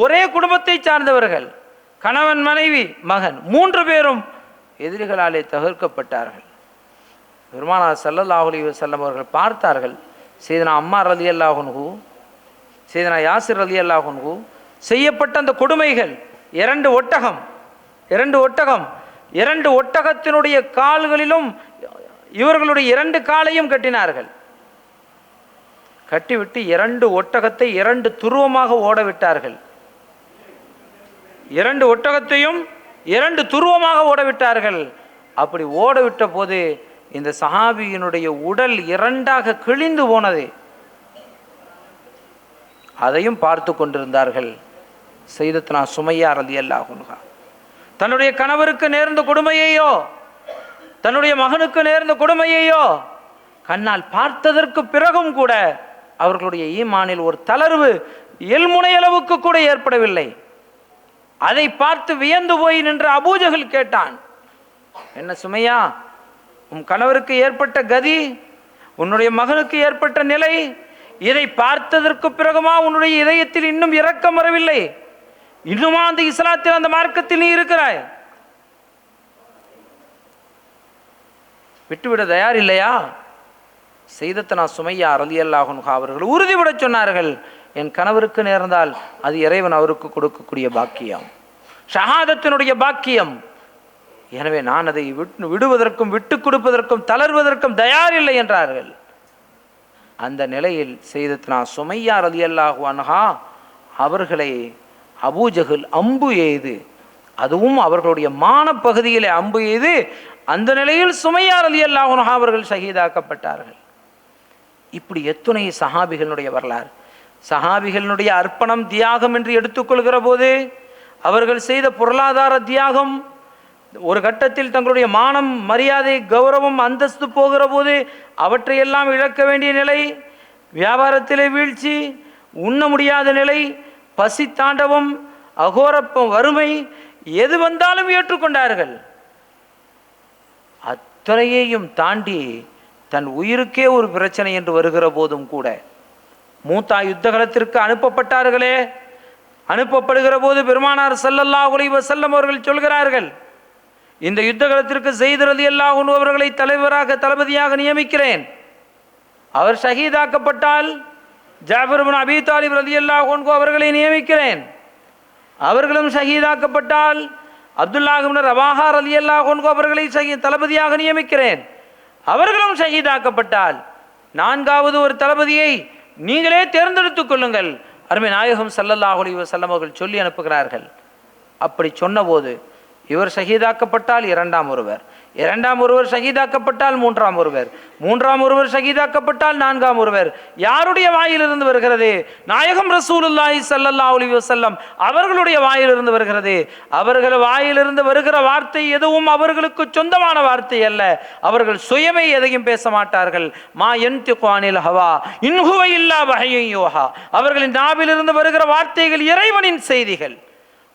ஒரே குடும்பத்தை சார்ந்தவர்கள். கணவன், மனைவி, மகன் 3 பேரும் எதிரிகளாலே தகர்க்கப்பட்டார்கள். பெருமானார் ஸல்லல்லாஹு அலைஹி வஸல்லம் அவர்கள் பார்த்தார்கள். சையதுனா அம்மார் ரலியல்லாஹு அன்ஹு, சையதுனா யாசிர் ரலியல்லாஹு அன்ஹு செய்யப்பட்ட அந்த கொடுமைகள். 2 ஒட்டகத்தினுடைய கால்களிலும் இவர்களுடைய 2 காலையும் கட்டினார்கள். கட்டிவிட்டு 2 ஒட்டகத்தை 2 துருவமாக ஓடவிட்டார்கள். 2 ஒட்டகத்தையும் 2 துருவமாக ஓடவிட்டார்கள். அப்படி ஓடவிட்ட போது இந்த சஹாபியினுடைய உடல் 2ஆக கிழிந்து போனது. அதையும் பார்த்து கொண்டிருந்தார்கள். சையதத்துனா சுமையா ரலியல்லாஹு அன்ஹா தன்னுடைய கணவருக்கு நேர்ந்த கொடுமையையோ தன்னுடைய மகனுக்கு நேர்ந்த கொடுமையையோ கண்ணால் பார்த்ததற்கு பிறகும் கூட அவர்களுடைய ஈமானில் ஒரு தளர்வு எல்முனையளவுக்கு கூட ஏற்படவில்லை. அதை பார்த்து வியந்து போய் நின்ற அபூஜஹல் கேட்டான், என்ன சுமையா, உன் கணவருக்கு ஏற்பட்ட கதி, உன்னுடைய மகனுக்கு ஏற்பட்ட நிலை, இதை பார்த்ததற்கு பிறகுமா உன்னுடைய இதயத்தில் இன்னும் இரக்கம் வரவில்லை? இன்னுமா அந்த இஸ்லாத்தில், அந்த மார்க்கத்தில் நீ இருக்கிறாய்? விட்டுவிட தயார் இல்லையா? சையதத்துனா சுமையா ரலியல்லாஹு அன்ஹா அவர்கள் உறுதிபட சொன்னார்கள், என் கணவருக்கு நேர்ந்தால் அது இறைவன் அவருக்கு கொடுக்கக்கூடிய பாக்கியம், ஷஹாதத்தினுடைய பாக்கியம். எனவே நான் அதை விடுவதற்கும் விட்டு கொடுப்பதற்கும் தளர்வதற்கும் தயார் இல்லை என்றார்கள். அந்த நிலையில் சையதத்துனா சுமையா ரலியல்லாஹு அன்ஹா அவர்களை அபூஜஹல் அம்பு எய்து, அதுவும் அவர்களுடைய மானப்பகுதியிலே அம்பு எய்து, அந்த நிலையில் சுமையா ரலியல்லாஹு அன்ஹா அவர்கள் ஷஹீதாக்கப்பட்டார்கள். இப்படி எத்துணை சஹாபிகளுடைய வரலாறு. சஹாபிகளுடைய அர்ப்பணம், தியாகம் என்று எடுத்துக்கொள்கிற போது அவர்கள் செய்த பொருளாதார தியாகம், ஒரு கட்டத்தில் தங்களுடைய மானம், மரியாதை, கௌரவம், அந்தஸ்து போகிற போது அவற்றையெல்லாம் இழக்க வேண்டிய நிலை, வியாபாரத்திலே வீழ்ச்சி, உண்ண முடியாத நிலை, பசி தாண்டவம், அகோரப்பம், வறுமை, எது வந்தாலும் ஏற்றுக்கொண்டார்கள். அத்தனையையும் தாண்டி தன் உயிருக்கே ஒரு பிரச்சனை என்று வருகிற போதும் கூட மூத்தா யுத்தகலத்திற்கு அனுப்பப்பட்டார்களே, அனுப்பப்படுகிற போது பெருமானார் ஸல்லல்லாஹு அலைஹி வஸல்லம் அவர்கள் சொல்கிறார்கள், இந்த யுத்தகலத்திற்கு ஸைத் ரலியல்லாஹு அன்ஹு அவர்களை தலைவராக, தளபதியாக நியமிக்கிறேன். அவர் ஷஹீதாக்கப்பட்டால் ஜாஃபர் இப்னு அபீ தாலிப் ரலியல்லாஹு அன்ஹு அவர்களை நியமிக்கிறேன். அவர்களும் ஷஹீதாக்கப்பட்டால் அப்துல்லாஹ் இப்னு ரவாஹா ரலியல்லாஹு அன்ஹு அவர்களை தளபதியாக நியமிக்கிறேன். அவர்களும் ஷஹீதாக்கப்பட்டால் 4வது ஒரு தளபதியை நீங்களே தேர்ந்தெடுத்துக் கொள்ளுங்கள். அருமை நாயகம் ஸல்லல்லாஹு அலைஹி வஸல்லம் அவர்கள் சொல்லி அனுப்புகிறார்கள். அப்படி சொன்னபோது இவர் ஷஹீதாக்கப்பட்டால் 2ஆம் ஒருவர், 2ஆம் ஒருவர் ஷஹீதாக்கப்பட்டால் 3ஆம் ஒருவர், 3ஆம் ஒருவர் ஷஹீதாக்கப்பட்டால் 4ஆம் ஒருவர். யாருடைய வாயிலிருந்து வருகிறது? நாயகம் ரசூலுல்லாஹி ஸல்லல்லாஹு அலைஹி வஸல்லம் அவர்களுடைய வாயிலிருந்து வருகிறது. அவர்கள் வாயிலிருந்து வருகிற வார்த்தை எதுவும் அவர்களுக்கு சொந்தமான வார்த்தை அல்ல. அவர்கள் சுயமே எதையும் பேச மாட்டார்கள். மா யன்திகு அனில் ஹவா இன் ஹுவ இல்லா வஹ்யுன் யூஹா. அவர்களின் நாவிலிருந்து வருகிற வார்த்தைகள் இறைவனின் செய்திகள்,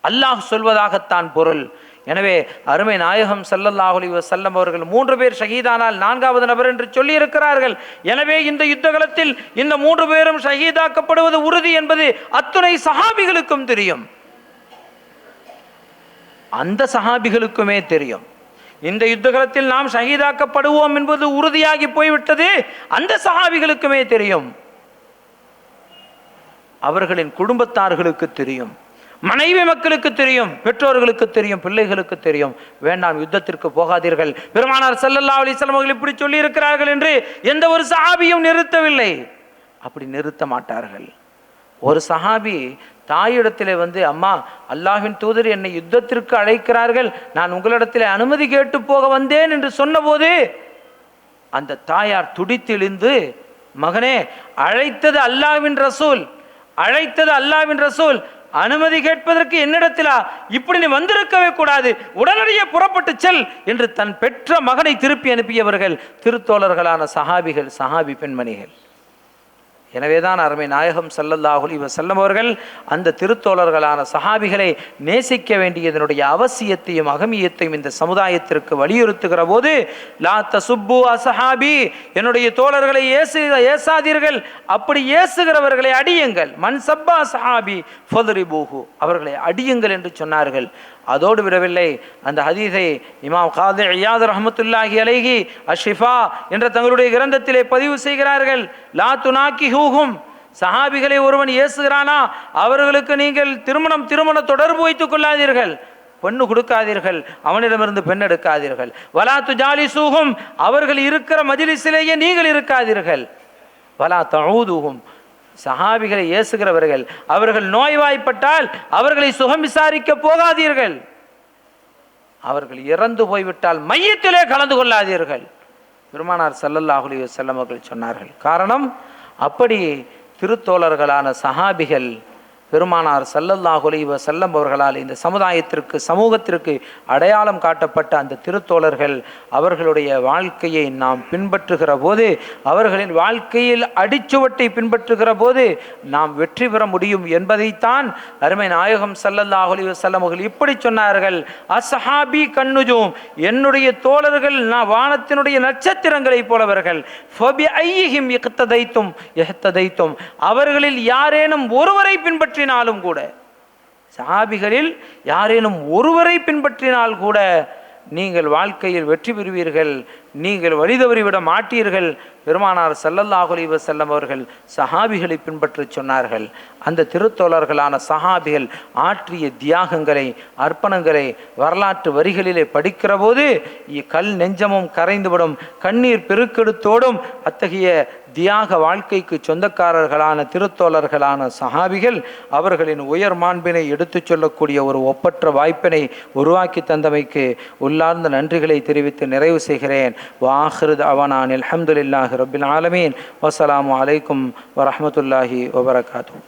அல்லாஹ் சொல்வதாகத்தான் பொருள். எனவே அருமை நாயகம் ஸல்லல்லாஹு அலைஹி வஸல்லம் அவர்கள் 3 பேர் ஷஹீதானால் 4வது நபர் என்று சொல்லி இருக்கிறார்கள். எனவே இந்த யுத்தகலத்தில் இந்த 3 பேரும் ஷஹீதாக்கப்படுவது உறுதி என்பது அத்துணை சஹாபிகளுக்கும் தெரியும். அந்த சஹாபிகளுக்குமே தெரியும். இந்த யுத்தகலத்தில் நாம் ஷஹீதாக்கப்படுவோம் என்பது உறுதியாகி போய்விட்டது, அந்த சஹாபிகளுக்குமே தெரியும். அவர்களின் குடும்பத்தார்களுக்கு தெரியும், மனைவி மக்களுக்கு தெரியும், பெற்றோர்களுக்கு தெரியும், பிள்ளைகளுக்கு தெரியும். வேண்டாம், யுத்தத்திற்கு போகாதீர்கள், பெருமானார் ஸல்லல்லாஹு அலைஹி வஸல்லம் அவர்கள் இப்படி சொல்லி இருக்கிறார்கள் என்று எந்த ஒரு சஹாபியும் நிறுத்தவில்லை. அப்படி நிறுத்த மாட்டார்கள். ஒரு சஹாபி தாயிடத்திலே வந்து, அம்மா, அல்லாஹ்வின் தூதர் என்னை யுத்தத்திற்கு அழைக்கிறார்கள், நான் உங்களிடத்திலே அனுமதி கேட்டு போக வந்தேன் என்று சொன்னபோது அந்த தாயார் துடித்தெழுந்து, மகனே, அழைத்தது அல்லாஹ்வின் ரசூல், அழைத்தது அல்லாஹ்வின் ரசூல், அனுமதி கேட்பதற்கு என்னிடத்திலா? இப்படி நீ வந்திருக்கவே கூடாது, உடனடியே புறப்பட்டு செல் என்று தன் பெற்ற மகனை திருப்பி அனுப்பியவர்கள் திருத்தோழர்களான சஹாபிகள், சஹாபி பெண்மணிகள். எனவேதான் அருமை நாயகம் ஸல்லல்லாஹு அலைஹி வஸல்லம் அவர்கள் அந்த திருத்தோழர்களான சஹாபிகளை நேசிக்க வேண்டியதனுடைய அவசியத்தையும் அகமியத்தையும் இந்த சமுதாயத்திற்கு வலியுறுத்துகிற போது, லா தசுப்பு அஸ்ஹாபி, என்னுடைய தோழர்களை ஏசாதீர்கள், அப்படி ஏசுகிறவர்களை அடியுங்கள். மன் சப்பா அஸ்ஹாபி ஃபத்ரிபூஹு, அவர்களை அடியுங்கள் என்று சொன்னார்கள். அதோடு விடவில்லை, அந்த ஹதீஸை இமாம் காதி இயாத் ரஹ்மத்துல்லாஹி அலைஹி அஷ்ஷிஃபா என்ற தங்களுடைய கிரந்தத்திலே பதிவு செய்கிறார்கள். லா துனாக்கிஹூஹும், சஹாபிகளை ஒருவன் ஏசுகிறானா அவர்களுக்கு நீங்கள் திருமண தொடர்பு வைத்துக் கொள்ளாதீர்கள், பெண்ணு கொடுக்காதீர்கள், அவனிடமிருந்து பெண் எடுக்காதீர்கள். வலா துஜாலிசூஹும், அவர்கள் இருக்கிற மஜ்லிஸிலேயே நீங்கள் இருக்காதீர்கள். வலா தஊதுஹும், சஹாபிகளை ஏசுகிறவர்கள் அவர்கள் நோய்வாய்ப்பட்டால் அவர்களை சுகம் விசாரிக்க போகாதீர்கள், அவர்கள் இறந்து போய்விட்டால் மையத்திலே கலந்து கொள்ளாதீர்கள். பெருமானார் ஸல்லல்லாஹு அலைஹி வஸல்லம் அவர்கள் சொன்னார்கள். காரணம், அப்படி திருத்தோழர்களான சஹாபிகள் பெருமானார் ஸல்லல்லாஹு அலைஹி வஸல்லம் அவர்களால் இந்த சமுதாயத்திற்கு, சமூகத்திற்கு அடையாளம் காட்டப்பட்ட அந்த திருத்தோழர்கள், அவர்களுடைய வாழ்க்கையை நாம் பின்பற்றுகிற போது, அவர்களின் வாழ்க்கையில் அடிச்சுவட்டை பின்பற்றுகிற போது நாம் வெற்றி பெற முடியும் என்பதைத்தான் அருமை நாயகம் ஸல்லல்லாஹு அலைஹி வஸல்லம் அவர்கள் இப்படி சொன்னார்கள். அஸ்ஹாபி கன்னுஜூம், என்னுடைய தோழர்கள் வானத்தினுடைய நட்சத்திரங்களை போலவர்கள். ஃபபி ஐஹிம் இக்ததைத்தும் இஹ்ததைத்தும், அவர்களில் யாரேனும் ஒருவரை பின்பற்றினாலும் கூட, சஹாபிகளில் யாரேனும் ஒருவரை பின்பற்றினால் கூட நீங்கள் வாழ்க்கையில் வெற்றி பெறுவீர்கள், நீங்கள் வழிதவறிவிட மாட்டீர்கள். பெருமானார் ஸல்லல்லாஹு அலைஹி வஸல்லம் அவர்கள் சஹாபிகளை பின்பற்றி சொன்னார்கள். அந்த திருத்தோழர்களான சஹாபிகள் ஆற்றிய தியாகங்களை, அர்ப்பணங்களை வரலாற்று வரிகளிலே படிக்கிற போது கல் நெஞ்சமும் கரைந்துவிடும், கண்ணீர் பெருக்கெடுத்தோடும். அத்தகைய தியாக வாழ்க்கைக்கு சொந்தக்காரர்களான திருத்தோழர்களான சஹாபிகள் அவர்களின் உயர் மாண்பினை எடுத்துச் சொல்லக்கூடிய ஒரு ஒப்பற்ற வாய்ப்பினை உருவாக்கி தந்தமைக்கு உள்ளார்ந்த நன்றிகளை தெரிவித்து நிறைவு செய்கிறேன். வாஹிரு தஅவானா அல்ஹம்துலில்லாஹி ரப்பில் ஆலமீன். வஸ்ஸலாமு அலைக்கும் வரஹ்மத்துல்லாஹி வபரகாத்துஹு.